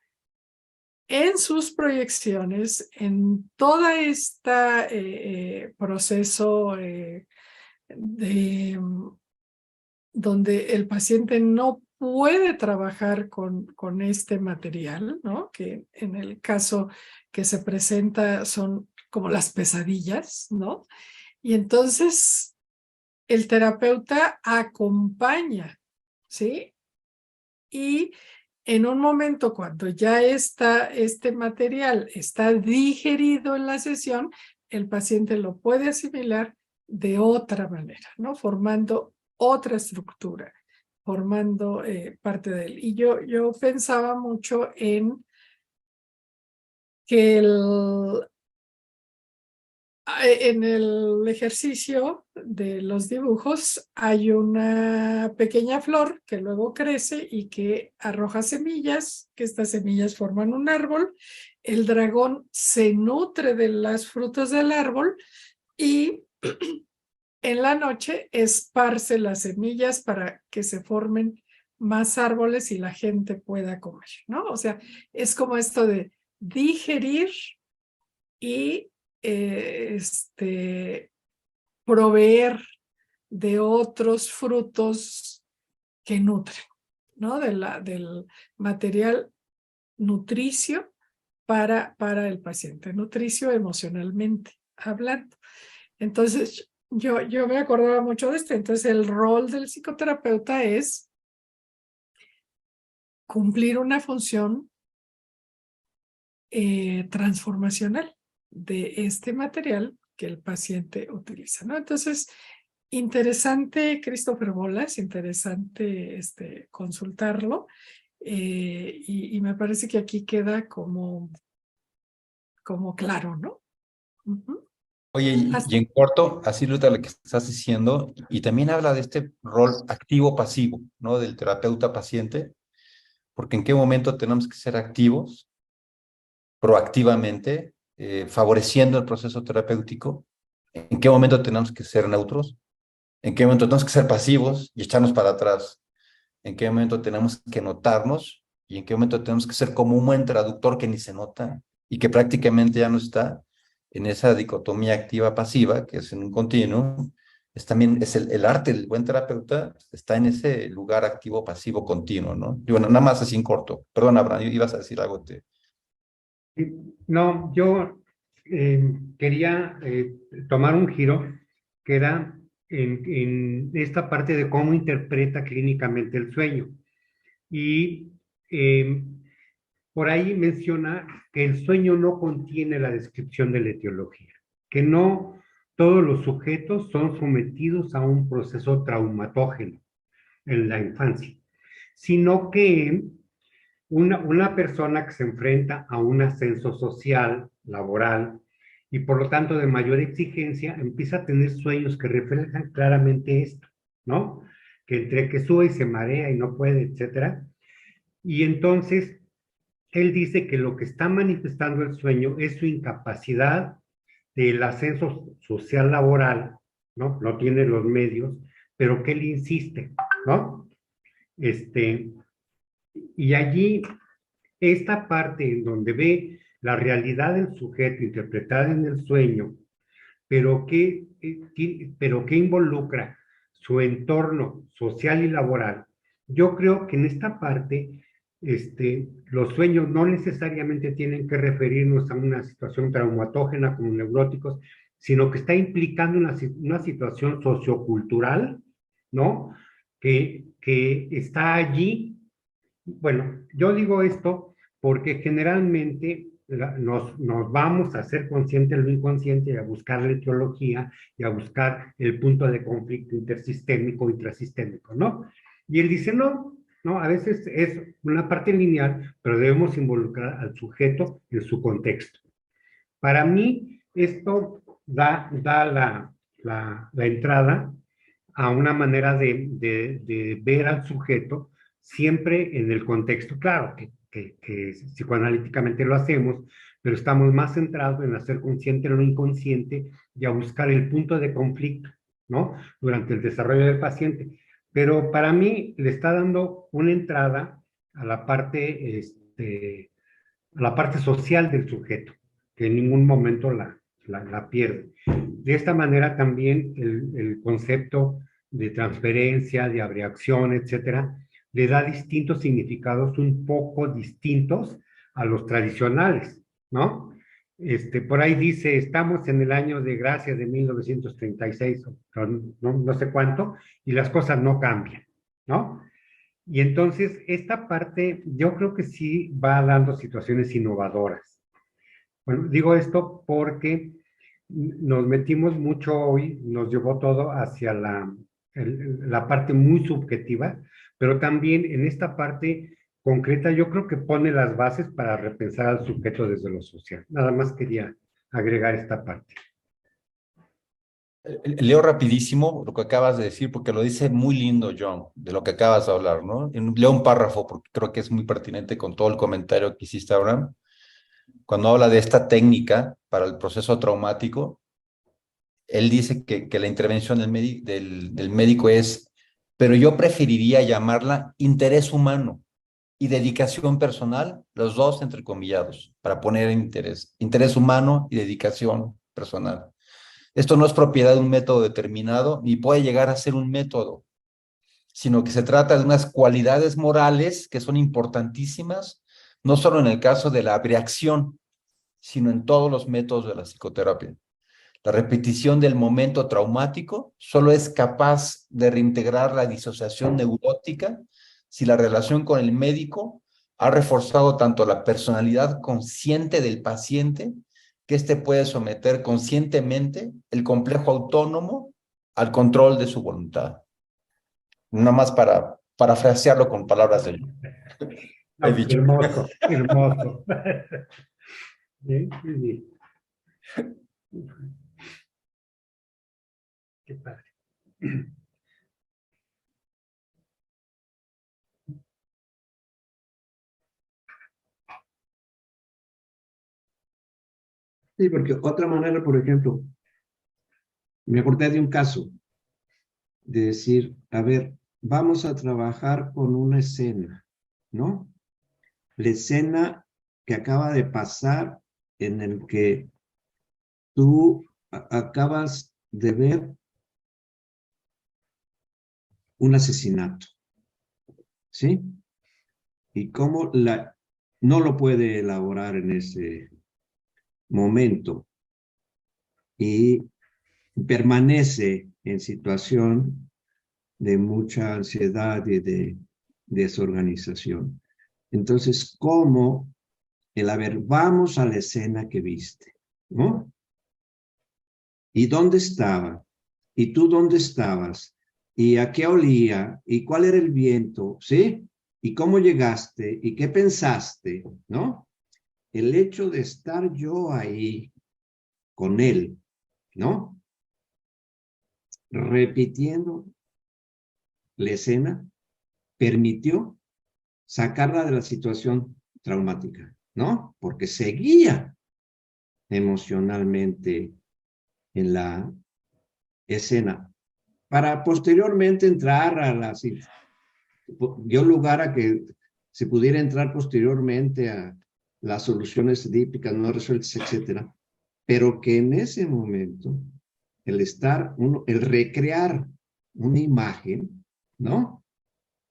En sus proyecciones, en todo este proceso de donde el paciente no puede trabajar con este material, ¿no? Que en el caso que se presenta son como las pesadillas, ¿no? Y entonces el terapeuta acompaña, ¿sí? Y en un momento cuando ya está este material está digerido en la sesión, el paciente lo puede asimilar de otra manera, ¿no? Formando otra estructura, formando parte de él. Y yo pensaba mucho en que en el ejercicio de los dibujos hay una pequeña flor que luego crece y que arroja semillas, que estas semillas forman un árbol. El dragón se nutre de las frutas del árbol y en la noche esparce las semillas para que se formen más árboles y la gente pueda comer, ¿no? O sea, es como esto de digerir y proveer de otros frutos que nutren, ¿no? Del material nutricio para el paciente, nutricio emocionalmente hablando. Entonces, yo me acordaba mucho de esto. Entonces, el rol del psicoterapeuta es cumplir una función transformacional de este material que el paciente utiliza, ¿no? Entonces, interesante Christopher Bolas, interesante consultarlo y me parece que aquí queda como claro, ¿no? Uh-huh. Oye, y en corto, así Luta, lo que estás diciendo, y también habla de este rol activo-pasivo, ¿no? Del terapeuta-paciente, porque en qué momento tenemos que ser activos, proactivamente, favoreciendo el proceso terapéutico, en qué momento tenemos que ser neutros, en qué momento tenemos que ser pasivos y echarnos para atrás, en qué momento tenemos que notarnos y en qué momento tenemos que ser como un buen traductor que ni se nota y que prácticamente ya no está en esa dicotomía activa-pasiva, que es en un continuo. Es también es el arte del buen terapeuta, está en ese lugar activo-pasivo continuo, ¿no? Y bueno, nada más así en corto. Perdón, Abraham, ibas a decir algo. No, yo quería tomar un giro que era en esta parte de cómo interpreta clínicamente el sueño. Y por ahí menciona que el sueño no contiene la descripción de la etiología, que no todos los sujetos son sometidos a un proceso traumatógeno en la infancia, sino que una persona que se enfrenta a un ascenso social, laboral, y por lo tanto de mayor exigencia, empieza a tener sueños que reflejan claramente esto, ¿no? Que entre que sube y se marea y no puede, etcétera. Y entonces, él dice que lo que está manifestando el sueño es su incapacidad del ascenso social laboral, ¿no? No tiene los medios, pero que él insiste, ¿no? Y allí, esta parte en donde ve la realidad del sujeto interpretada en el sueño, pero que involucra su entorno social y laboral, yo creo que en esta parte, los sueños no necesariamente tienen que referirnos a una situación traumatógena como neuróticos, sino que está implicando una situación sociocultural, ¿no? Que está allí. Bueno, yo digo esto porque generalmente nos vamos a ser conscientes de lo inconsciente y a buscar la etiología y a buscar el punto de conflicto intersistémico, intrasistémico, ¿no? Y él dice, no, no, a veces es una parte lineal, pero debemos involucrar al sujeto en su contexto. Para mí, esto da la entrada a una manera de ver al sujeto siempre en el contexto, claro, que psicoanalíticamente lo hacemos, pero estamos más centrados en hacer consciente lo inconsciente y a buscar el punto de conflicto, ¿no? Durante el desarrollo del paciente. Pero para mí le está dando una entrada a la parte social del sujeto, que en ningún momento la pierde. De esta manera también el concepto de transferencia, de abreacción, etcétera, le da distintos significados un poco distintos a los tradicionales, ¿no? Por ahí dice, estamos en el año de gracia de 1936, no sé cuánto, y las cosas no cambian, ¿no? Y entonces, esta parte yo creo que sí va dando situaciones innovadoras. Bueno, digo esto porque nos metimos mucho hoy, nos llevó todo hacia la parte muy subjetiva, pero también en esta parte concreta yo creo que pone las bases para repensar al sujeto desde lo social. Nada más quería agregar esta parte. Leo rapidísimo lo que acabas de decir, porque lo dice muy lindo, John, de lo que acabas de hablar, ¿no? Leo un párrafo porque creo que es muy pertinente con todo el comentario que hiciste, Abraham. Cuando habla de esta técnica para el proceso traumático, él dice que la intervención del médico es, pero yo preferiría llamarla interés humano y dedicación personal, los dos entrecomillados, para poner interés humano y dedicación personal. Esto no es propiedad de un método determinado, ni puede llegar a ser un método, sino que se trata de unas cualidades morales que son importantísimas, no solo en el caso de la abreacción, sino en todos los métodos de la psicoterapia. La repetición del momento traumático solo es capaz de reintegrar la disociación neurótica si la relación con el médico ha reforzado tanto la personalidad consciente del paciente, que éste puede someter conscientemente el complejo autónomo al control de su voluntad. Nada más para parafrasearlo con palabras de él. He No, dicho. hermoso, hermoso. Bien, bien. Qué padre. Sí, porque otra manera, por ejemplo, me acordé de un caso de decir, a ver, vamos a trabajar con una escena, ¿no? La escena que acaba de pasar en el que tú acabas de ver un asesinato, ¿sí? Y cómo no lo puede elaborar en ese momento y permanece en situación de mucha ansiedad y de desorganización. Entonces, ¿cómo vamos a la escena que viste, ¿no? ¿Y dónde estaba? ¿Y tú dónde estabas? ¿Y a qué olía? ¿Y cuál era el viento? ¿Sí? ¿Y cómo llegaste? ¿Y qué pensaste? ¿No? El hecho de estar yo ahí con él, ¿no? Repitiendo la escena, permitió sacarla de la situación traumática, ¿no? Porque seguía emocionalmente en la escena, para posteriormente entrar a la... dio lugar a que se pudiera entrar posteriormente a las soluciones típicas no resueltas, etcétera, pero que en ese momento el recrear una imagen, ¿no?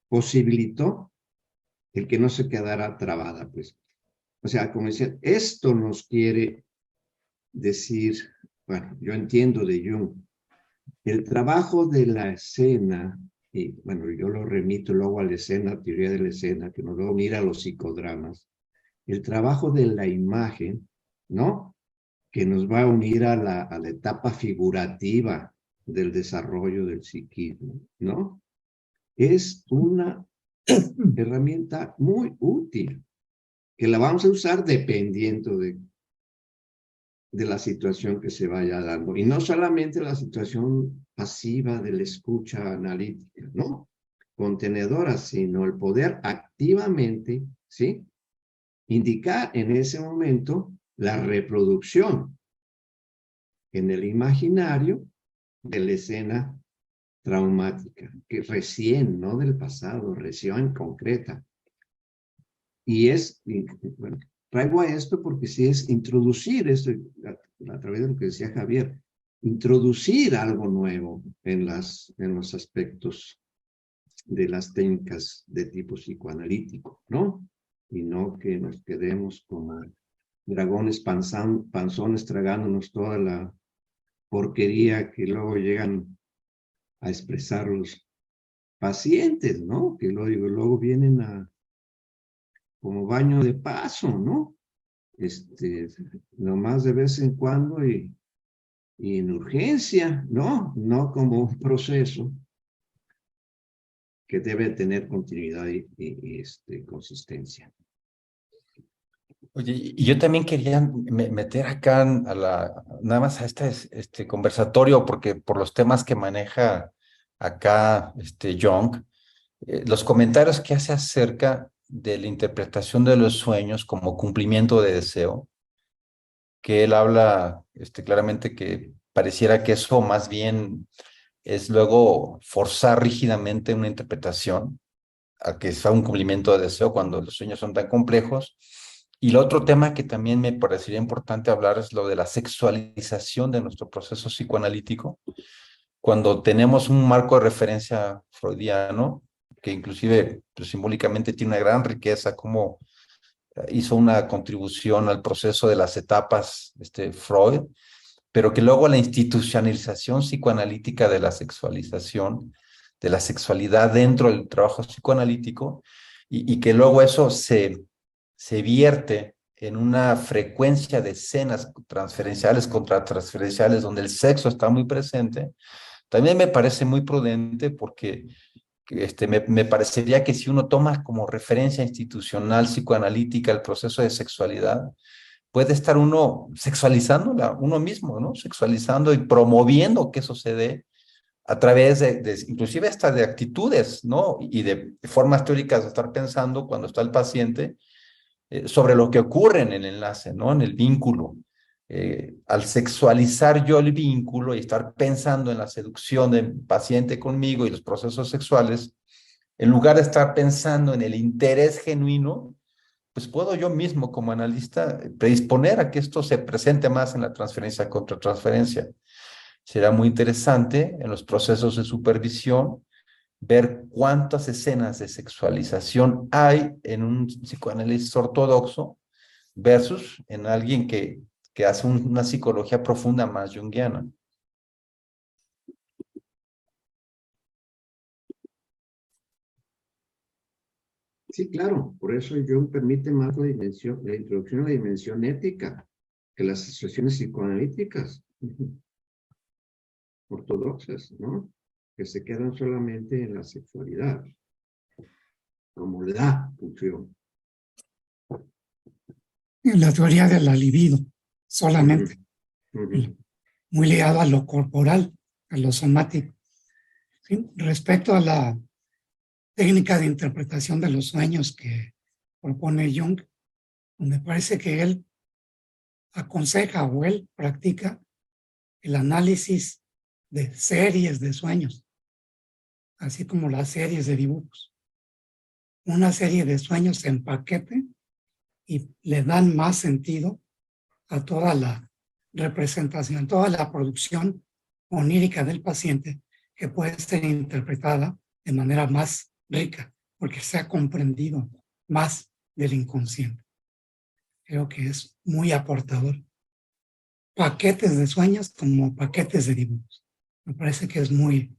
Posibilitó el que no se quedara trabada, pues. O sea, como decía, esto nos quiere decir, bueno, yo entiendo de Jung, el trabajo de la escena, y bueno, yo lo remito luego a la escena, teoría de la escena, que nos luego mira a los psicodramas, el trabajo de la imagen, ¿no? Que nos va a unir a la etapa figurativa del desarrollo del psiquismo, ¿no? Es una herramienta muy útil, que la vamos a usar dependiendo de la situación que se vaya dando. Y no solamente la situación pasiva de la escucha analítica, ¿no? Contenedora, sino el poder activamente, ¿sí? Indicar en ese momento la reproducción en el imaginario de la escena traumática, que recién, no del pasado, recién concreta. Y bueno, traigo a esto porque si es introducir esto, a través de lo que decía Javier, introducir algo nuevo en los aspectos de las técnicas de tipo psicoanalítico, ¿no? Y no que nos quedemos como dragones panzones tragándonos toda la porquería que luego llegan a expresar los pacientes, ¿no? Que luego vienen como baño de paso, ¿no? Nomás de vez en cuando y en urgencia, ¿no? No como un proceso que debe tener continuidad y consistencia. Oye, y yo también quería meter acá nada más a este conversatorio, porque por los temas que maneja acá Jung, los comentarios que hace acerca de la interpretación de los sueños como cumplimiento de deseo, que él habla claramente que pareciera que eso más bien es luego forzar rígidamente una interpretación a que sea un cumplimiento de deseo cuando los sueños son tan complejos. Y el otro tema que también me parecería importante hablar es lo de la sexualización de nuestro proceso psicoanalítico, cuando tenemos un marco de referencia freudiano, que inclusive pues, simbólicamente tiene una gran riqueza, como hizo una contribución al proceso de las etapas Freud, pero que luego la institucionalización psicoanalítica de la sexualización, de la sexualidad dentro del trabajo psicoanalítico, y que luego eso se vierte en una frecuencia de escenas transferenciales contra transferenciales donde el sexo está muy presente, también me parece muy prudente porque me parecería que si uno toma como referencia institucional psicoanalítica el proceso de sexualidad, puede estar uno sexualizándola, uno mismo, ¿no? Sexualizando y promoviendo que eso se dé a través inclusive hasta de actitudes, ¿no? Y de formas teóricas de estar pensando cuando está el paciente sobre lo que ocurre en el enlace, ¿no? En el vínculo. Al sexualizar yo el vínculo y estar pensando en la seducción del paciente conmigo y los procesos sexuales, en lugar de estar pensando en el interés genuino, pues puedo yo mismo como analista predisponer a que esto se presente más en la transferencia contra transferencia. Será muy interesante en los procesos de supervisión ver cuántas escenas de sexualización hay en un psicoanálisis ortodoxo versus en alguien que hace una psicología profunda más junguiana. Sí, claro, por eso Jung permite más la introducción a la dimensión ética que las asociaciones psicoanalíticas ortodoxas, ¿no? Que se quedan solamente en la sexualidad. como la pulsión. La teoría de la libido, solamente, Ujú. muy ligado a lo corporal, a lo somático. ¿Sí? Respecto a la técnica de interpretación de los sueños que propone Jung, me parece que él aconseja o él practica el análisis de series de sueños, así como las series de dibujos. Una serie de sueños en paquete y le dan más sentido a toda la representación, toda la producción onírica del paciente, que puede ser interpretada de manera más rica, porque se ha comprendido más del inconsciente. Creo que es muy aportador. Paquetes de sueños como paquetes de dibujos. Me parece que es muy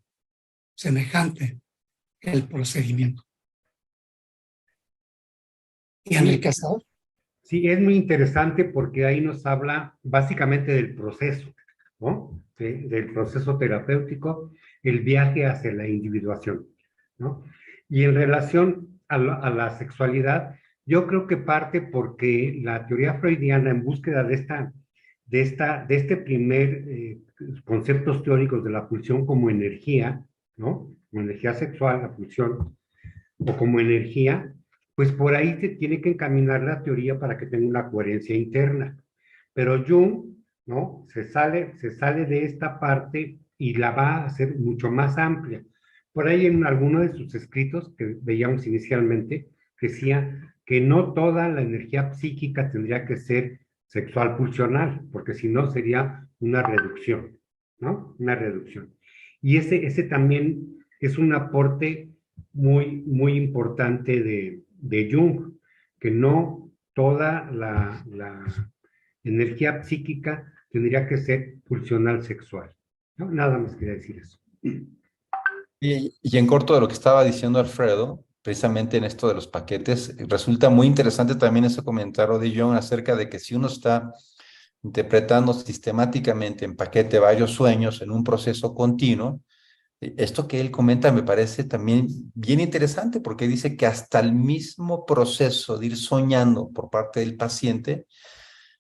semejante el procedimiento. Y Sí, enriquecedor. sí, es muy interesante porque ahí nos habla básicamente del proceso, ¿no? Del proceso terapéutico, el viaje hacia la individuación, ¿no? Y en relación a la sexualidad, yo creo que parte porque la teoría freudiana, en búsqueda de este primer conceptos teóricos de la pulsión como energía, ¿no? Como energía sexual, la pulsión, o como energía, pues por ahí se tiene que encaminar la teoría para que tenga una coherencia interna. Pero Jung, ¿no? Se sale de esta parte y la va a hacer mucho más amplia. Por ahí en alguno de sus escritos que veíamos inicialmente, decía que no toda la energía psíquica tendría que ser sexual pulsional, porque si no sería una reducción, ¿no? Una reducción. Y ese también es un aporte muy importante de Jung, que no toda la energía psíquica tendría que ser pulsional sexual, ¿no? Nada más quería decir eso. Y en corto de lo que estaba diciendo Alfredo, precisamente en esto de los paquetes, resulta muy interesante también ese comentario de Jung acerca de que si uno está interpretando sistemáticamente en paquete varios sueños en un proceso continuo, esto que él comenta me parece también bien interesante porque dice que hasta el mismo proceso de ir soñando por parte del paciente,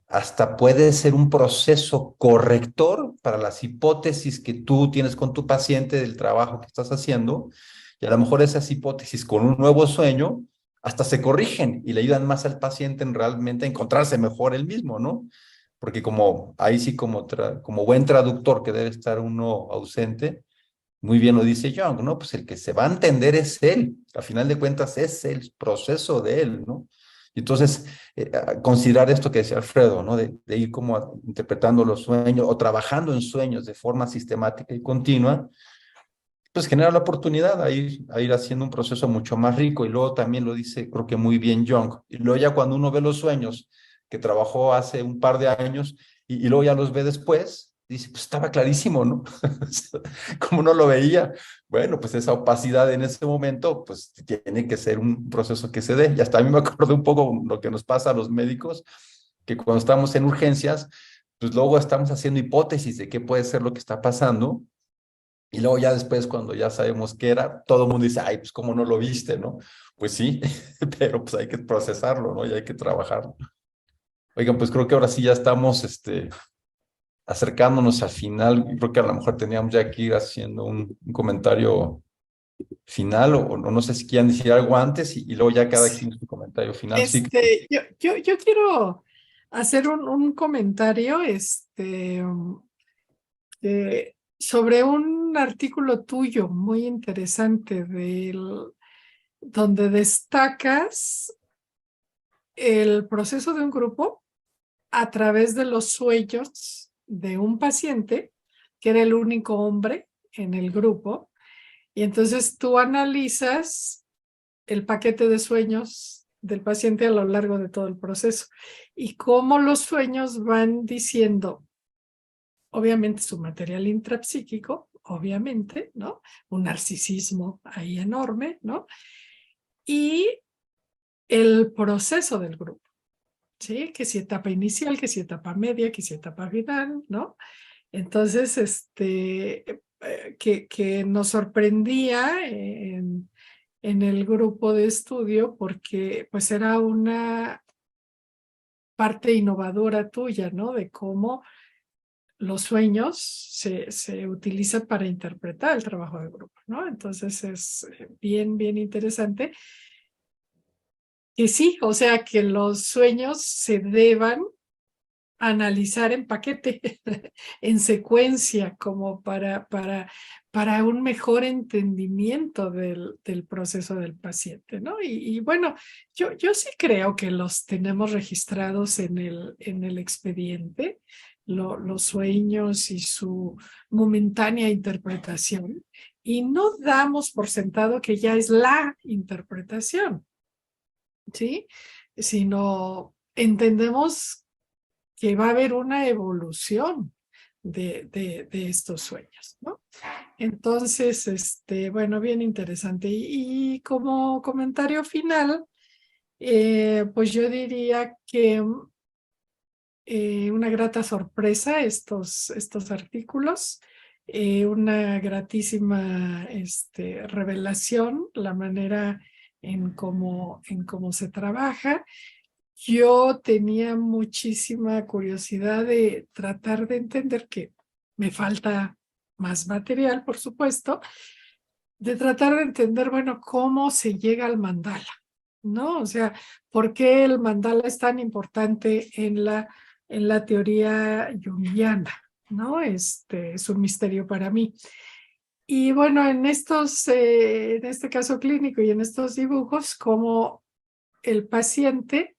hasta puede ser un proceso corrector para las hipótesis que tú tienes con tu paciente del trabajo que estás haciendo, y a lo mejor esas hipótesis con un nuevo sueño hasta se corrigen y le ayudan más al paciente en realmente encontrarse mejor él mismo, ¿no? Porque como ahí sí como buen traductor que debe estar uno ausente, muy bien lo dice Jung, ¿no? Pues el que se va a entender es él, a final de cuentas es el proceso de él, ¿no? Y entonces, considerar esto que decía Alfredo, ¿no? De ir como interpretando los sueños o trabajando en sueños de forma sistemática y continua, pues genera la oportunidad a ir haciendo un proceso mucho más rico. Y luego también lo dice, creo que muy bien Jung. Y luego ya cuando uno ve los sueños que trabajó hace un par de años y luego ya los ve después, dice, pues estaba clarísimo, ¿no? Como no lo veía. Bueno, pues esa opacidad en ese momento, pues tiene que ser un proceso que se dé. Y hasta a mí me acuerdo un poco lo que nos pasa a los médicos, que cuando estamos en urgencias, pues luego estamos haciendo hipótesis de qué puede ser lo que está pasando. Y luego ya después, cuando ya sabemos qué era, todo el mundo dice, ay, pues cómo no lo viste, ¿no? Pues sí, pero pues hay que procesarlo, ¿no? Y hay que trabajarlo. Oigan, pues creo que ahora sí ya estamos, acercándonos al final. Creo que a lo mejor teníamos ya que ir haciendo un comentario final o no sé si quieran decir algo antes y luego ya cada quien su comentario final. Sí, Yo quiero hacer un comentario sobre un artículo tuyo muy interesante donde destacas el proceso de un grupo a través de los sueños de un paciente que era el único hombre en el grupo. Y entonces tú analizas el paquete de sueños del paciente a lo largo de todo el proceso y cómo los sueños van diciendo, obviamente, su material intrapsíquico, obviamente, ¿no? Un narcisismo ahí enorme, ¿no? Y el proceso del grupo, ¿sí? Que si etapa inicial, que si etapa media, que si etapa final, ¿no? Entonces, que nos sorprendía en el grupo de estudio porque pues era una parte innovadora tuya, ¿no? De cómo los sueños se utilizan para interpretar el trabajo de grupo, ¿no? Entonces es bien, bien interesante. Y sí, o sea, que los sueños se deban analizar en paquete, en secuencia, como para un mejor entendimiento del proceso del paciente, ¿no? Y bueno, yo sí creo que los tenemos registrados en el expediente, los sueños y su momentánea interpretación, y no damos por sentado que ya es la interpretación, ¿sí? Sino entendemos que va a haber una evolución de estos sueños, ¿no? Entonces, bueno, bien interesante. Y como comentario final, pues yo diría que una grata sorpresa estos artículos, una gratísima revelación, la manera en cómo se trabaja. Yo tenía muchísima curiosidad de tratar de entender, que me falta más material, por supuesto, de tratar de entender, bueno, cómo se llega al mandala, ¿no? O sea, ¿por qué el mandala es tan importante en la teoría junguiana, ¿no? Es un misterio para mí. Y bueno, en este caso clínico y en estos dibujos, cómo el paciente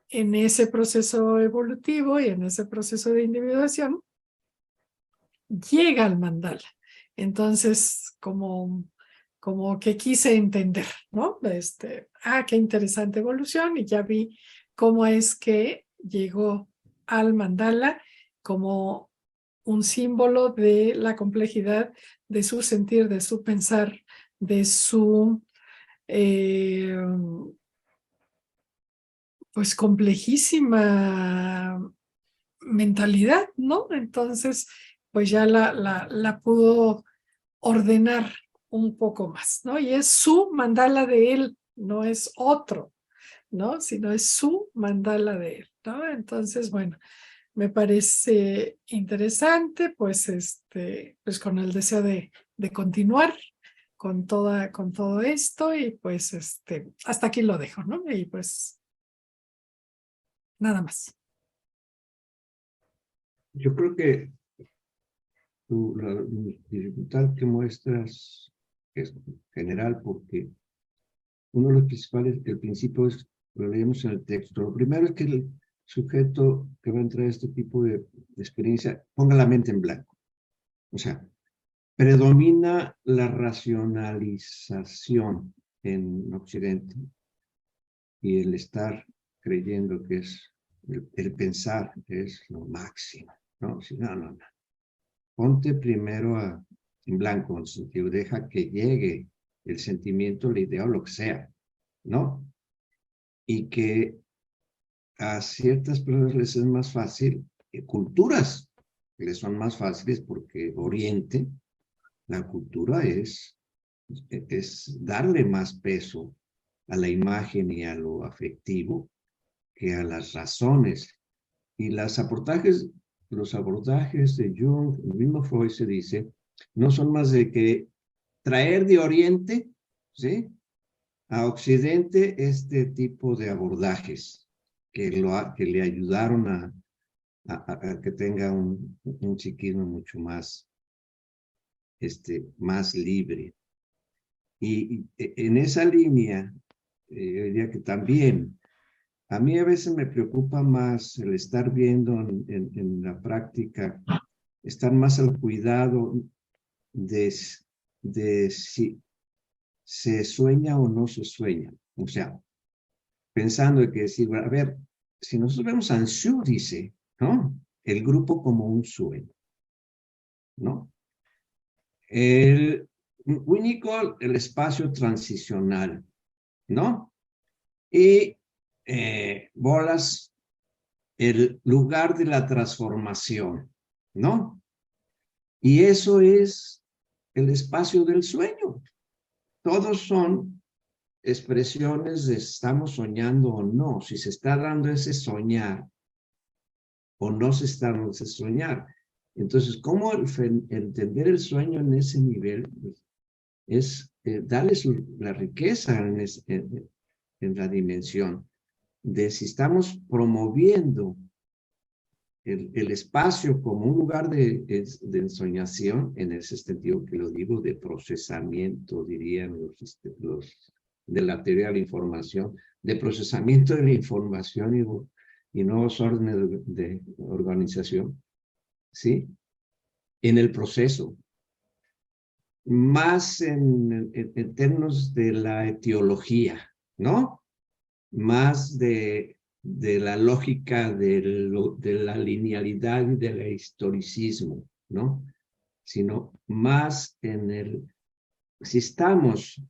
en ese proceso evolutivo y en ese proceso de individuación llega al mandala. Entonces, como que quise entender, ¿no? Qué interesante evolución, y ya vi cómo es que llegó al mandala como un símbolo de la complejidad de su sentir, de su pensar, de su pues complejísima mentalidad, ¿no? Entonces, pues ya la pudo ordenar un poco más, ¿no? Y es su mandala de él, no es otro, ¿no? Sino es su mandala de él, ¿no? Entonces, bueno, me parece interesante, pues, pues con el deseo de continuar con todo esto, y pues, hasta aquí lo dejo, ¿no? Y pues, nada más. Yo creo que la dificultad que muestras es general, porque uno de los principales, el principio es, lo leemos en el texto. Lo primero es que el sujeto que va a entrar a este tipo de experiencia ponga la mente en blanco. O sea, predomina la racionalización en Occidente y el estar creyendo que es el pensar es lo máximo, ¿no? Si no. Ponte primero en blanco, en el sentido, deja que llegue el sentimiento, la idea o lo que sea, ¿no? Y que a ciertas personas les es más fácil, culturas les son más fáciles, porque Oriente, la cultura es darle más peso a la imagen y a lo afectivo que a las razones. Y los abordajes de Jung, el mismo Freud se dice, no son más de que traer de Oriente, ¿sí?, a Occidente este tipo de abordajes que le ayudaron a que tenga un psiquismo mucho más, más libre. Y en esa línea, yo diría que también, a mí a veces me preocupa más el estar viendo en la práctica, estar más al cuidado de si se sueña o no se sueña. O sea, pensando que decir, a ver, si nosotros vemos a Anshu, dice, ¿no?, el grupo como un sueño, ¿no? Winnicott, el espacio transicional, ¿no? Y Bolas, el lugar de la transformación, ¿no? Y eso es el espacio del sueño. Todos son expresiones de estamos soñando o no, si se está dando ese soñar o no se está dando ese soñar. Entonces, ¿cómo entender el sueño en ese nivel? Es darle la riqueza en la dimensión de si estamos promoviendo el espacio como un lugar de ensoñación, en ese sentido que lo digo, de procesamiento, dirían los de la teoría de la información, de procesamiento de la información y nuevos órdenes de organización, ¿sí? En el proceso. Más en términos de la etiología, ¿no? Más de la lógica de la linealidad y del historicismo, ¿no? Sino más si estamos,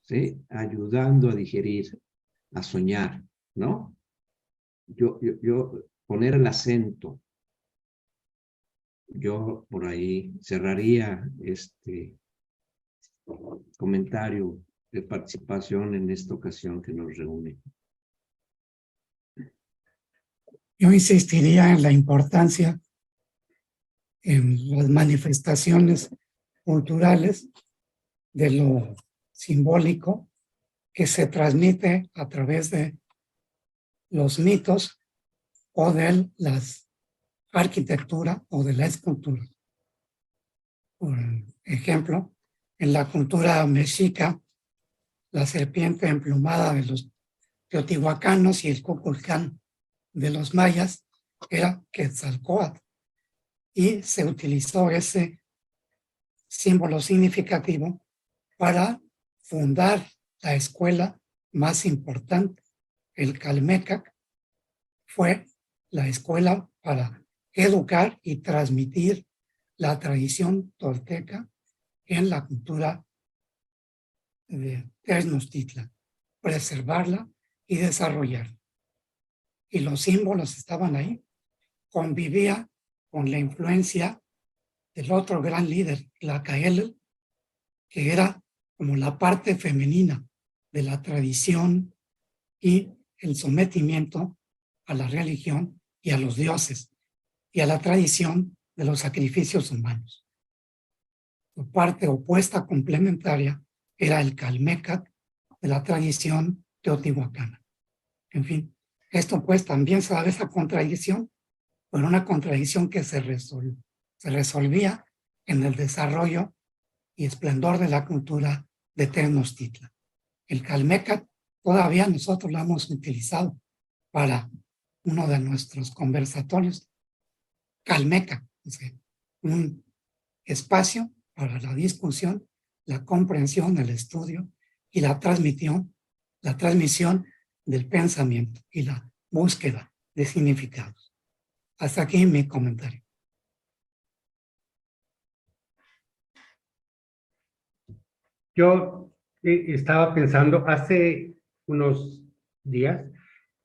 ¿sí?, ayudando a digerir, a soñar, ¿no? Yo poner el acento, yo por ahí cerraría este comentario de participación en esta ocasión que nos reúne. Yo insistiría en la importancia en las manifestaciones culturales de lo simbólico que se transmite a través de los mitos o de la arquitectura o de la escultura. Por ejemplo, en la cultura mexica, la serpiente emplumada de los teotihuacanos y el Kukulcán de los mayas era Quetzalcóatl, y se utilizó ese símbolo significativo para fundar la escuela más importante. El Calmecac fue la escuela para educar y transmitir la tradición tolteca en la cultura de Tenochtitlan, preservarla y desarrollarla. Y los símbolos estaban ahí. Convivía con la influencia del otro gran líder, Tlacaelel, que era como la parte femenina de la tradición y el sometimiento a la religión y a los dioses y a la tradición de los sacrificios humanos. Su parte opuesta complementaria era el Calmecac de la tradición teotihuacana. En fin, esto pues también se da esa contradicción, pero una contradicción que se resolvía en el desarrollo y esplendor de la cultura de Tenochtitlan. El Calmecac todavía nosotros lo hemos utilizado para uno de nuestros conversatorios. Calmecac, un espacio para la discusión, la comprensión, el estudio y la transmisión del pensamiento y la búsqueda de significados. Hasta aquí mi comentario. Yo estaba pensando, hace unos días,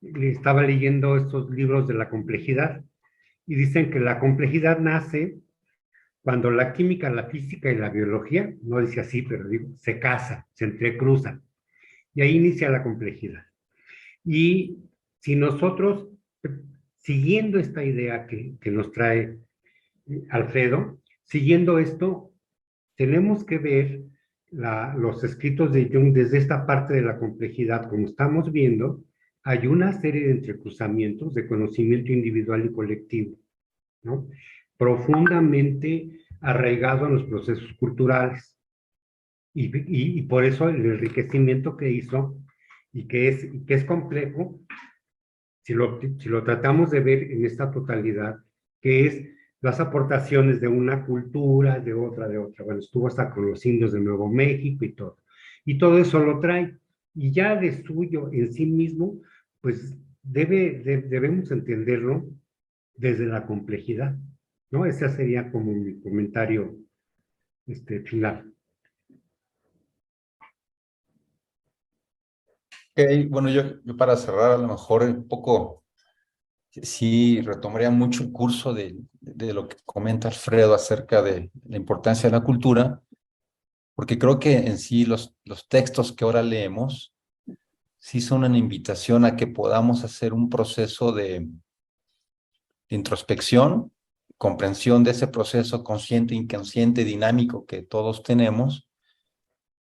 estaba leyendo estos libros de la complejidad y dicen que la complejidad nace cuando la química, la física y la biología, no dice así, pero digo, se casan, se entrecruzan, y ahí inicia la complejidad. Y si nosotros, siguiendo esta idea que nos trae Alfredo, siguiendo esto, tenemos que ver los escritos de Jung desde esta parte de la complejidad. Como estamos viendo, hay una serie de entrecruzamientos de conocimiento individual y colectivo, ¿no? Profundamente arraigado en los procesos culturales. Y por eso el enriquecimiento que hizo y que es complejo, si lo tratamos de ver en esta totalidad, que es las aportaciones de una cultura, de otra. Bueno, estuvo hasta con los indios de Nuevo México y todo. Y todo eso lo trae. Y ya de suyo en sí mismo, pues debemos entenderlo desde la complejidad, ¿no? Ese sería como mi comentario final. Okay, bueno, yo para cerrar a lo mejor un poco, sí retomaría mucho el curso de lo que comenta Alfredo acerca de la importancia de la cultura, porque creo que en sí los textos que ahora leemos sí son una invitación a que podamos hacer un proceso de introspección, comprensión de ese proceso consciente, inconsciente, dinámico que todos tenemos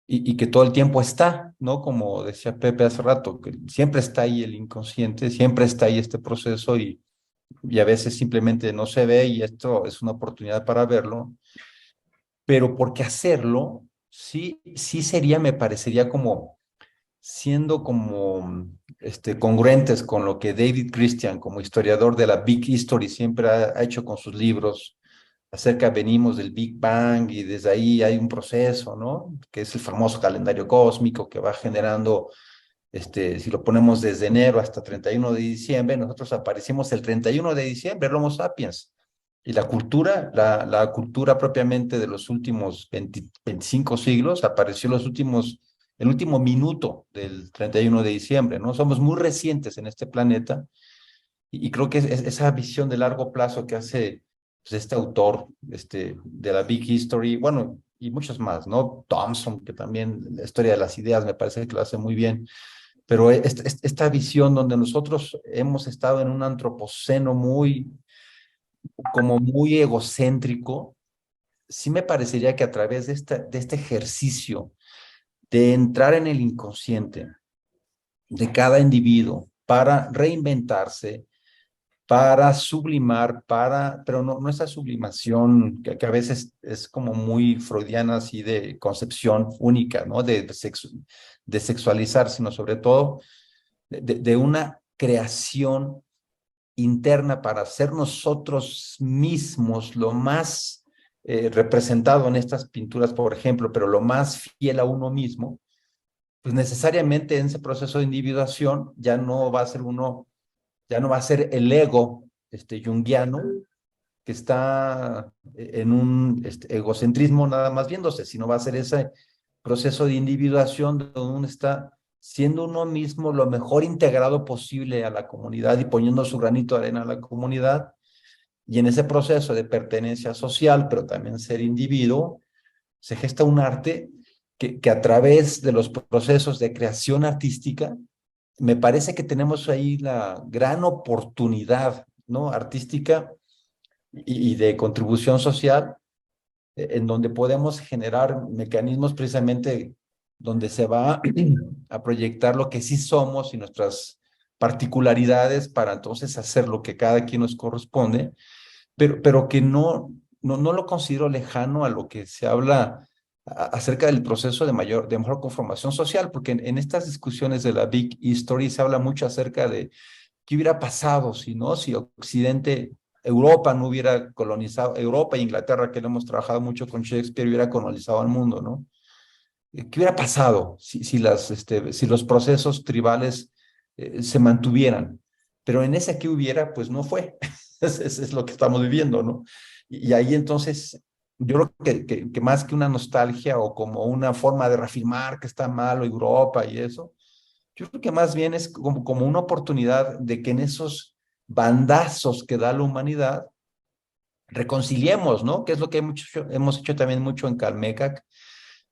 y que todo el tiempo está, ¿no? Como decía Pepe hace rato, que siempre está ahí el inconsciente, siempre está ahí este proceso y a veces simplemente no se ve y esto es una oportunidad para verlo, pero porque hacerlo sí sería, me parecería como siendo como congruentes con lo que David Christian, como historiador de la Big History, siempre ha hecho con sus libros acerca, venimos del Big Bang y desde ahí hay un proceso, ¿no? Que es el famoso calendario cósmico que va generando, si lo ponemos desde enero hasta 31 de diciembre, nosotros aparecimos el 31 de diciembre, el Homo sapiens. Y la cultura, la cultura propiamente de los últimos 25 siglos apareció el último minuto del 31 de diciembre, ¿no? Somos muy recientes en este planeta y creo que esa visión de largo plazo que hace pues, este autor de la Big History, bueno, y muchos más, ¿no? Thompson, que también la historia de las ideas me parece que lo hace muy bien, pero esta visión donde nosotros hemos estado en un antropoceno como muy egocéntrico, sí me parecería que a través de este ejercicio de entrar en el inconsciente de cada individuo para reinventarse, para sublimar, pero no esa sublimación que a veces es como muy freudiana, así de concepción única, ¿no? De sexualizar, sino sobre todo de una creación interna para ser nosotros mismos lo más representado en estas pinturas, por ejemplo, pero lo más fiel a uno mismo, pues necesariamente en ese proceso de individuación ya no va a ser el ego junguiano que está en un egocentrismo nada más viéndose, sino va a ser ese proceso de individuación donde uno está siendo uno mismo lo mejor integrado posible a la comunidad y poniendo su granito de arena a la comunidad. Y en ese proceso de pertenencia social, pero también ser individuo, se gesta un arte que a través de los procesos de creación artística, me parece que tenemos ahí la gran oportunidad, ¿no? Artística y de contribución social, en donde podemos generar mecanismos precisamente donde se va a proyectar lo que sí somos y nuestras particularidades para entonces hacer lo que cada quien nos corresponde, pero que no lo considero lejano a lo que se habla acerca del proceso de mejor conformación social, porque en estas discusiones de la Big History se habla mucho acerca de qué hubiera pasado si Occidente, Europa no hubiera colonizado, Europa e Inglaterra, que lo hemos trabajado mucho con Shakespeare, hubiera colonizado el mundo, ¿no? ¿Qué hubiera pasado si los procesos tribales se mantuvieran? Pero en ese que hubiera, pues no fue. Es lo que estamos viviendo, ¿no? Y ahí entonces, yo creo que más que una nostalgia o como una forma de reafirmar que está malo Europa y eso, yo creo que más bien es como una oportunidad de que en esos bandazos que da la humanidad, reconciliemos, ¿no? Que es lo que hemos hecho también mucho en Calmecac,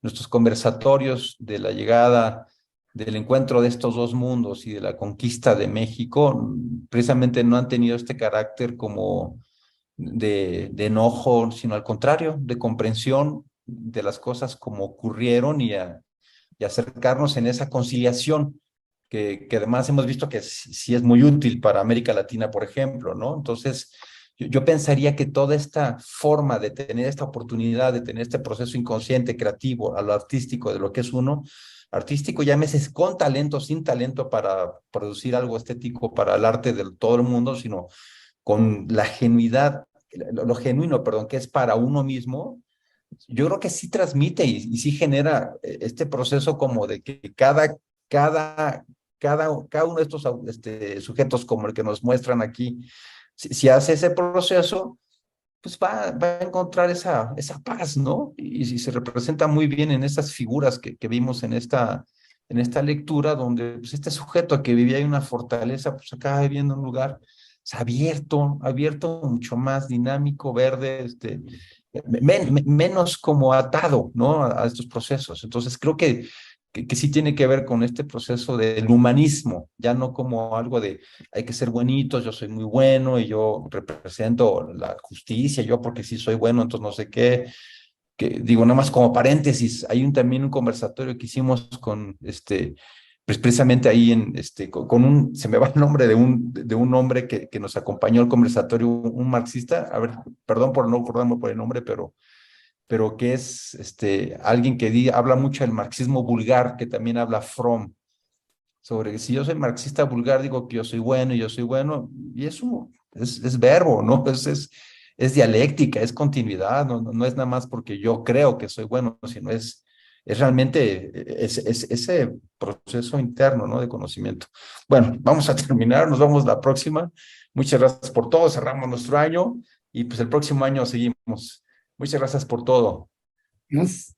nuestros conversatorios de la llegada, del encuentro de estos dos mundos y de la conquista de México, precisamente no han tenido este carácter como de enojo, sino al contrario, de comprensión de las cosas como ocurrieron y acercarnos en esa conciliación que además hemos visto que sí es muy útil para América Latina, por ejemplo, ¿no? Entonces, yo pensaría que toda esta forma de tener esta oportunidad, de tener este proceso inconsciente, creativo, a lo artístico, de lo que es uno, artístico, llámese con talento, sin talento para producir algo estético para el arte de todo el mundo, sino con la genuidad, lo genuino, perdón, que es para uno mismo, yo creo que sí transmite y sí genera este proceso como de que cada, cada uno de estos sujetos como el que nos muestran aquí, si hace ese proceso, pues va a encontrar esa paz, ¿no? Y si se representa muy bien en estas figuras que vimos en esta lectura, donde pues, este sujeto que vivía en una fortaleza, pues acaba viviendo en un lugar pues, abierto, mucho más dinámico, verde, menos como atado, ¿no? A estos procesos. Entonces creo que que sí tiene que ver con este proceso del humanismo, ya no como algo de hay que ser buenitos, yo soy muy bueno y yo represento la justicia, yo porque sí soy bueno, entonces no sé qué, que digo, nada más como paréntesis, hay también un conversatorio que hicimos con pues precisamente ahí se me va el nombre de un hombre que nos acompañó al conversatorio, un marxista, a ver, perdón por no acordarme por el nombre, pero que es alguien que habla mucho del marxismo vulgar, que también habla Fromm, sobre que si yo soy marxista vulgar, digo que yo soy bueno y yo soy bueno, y eso es verbo, ¿no? Es dialéctica, es continuidad, no es nada más porque yo creo que soy bueno, sino es realmente ese proceso interno, ¿no? De conocimiento. Bueno, vamos a terminar, nos vemos la próxima. Muchas gracias por todo, cerramos nuestro año y pues el próximo año seguimos. Muchas gracias por todo. Nos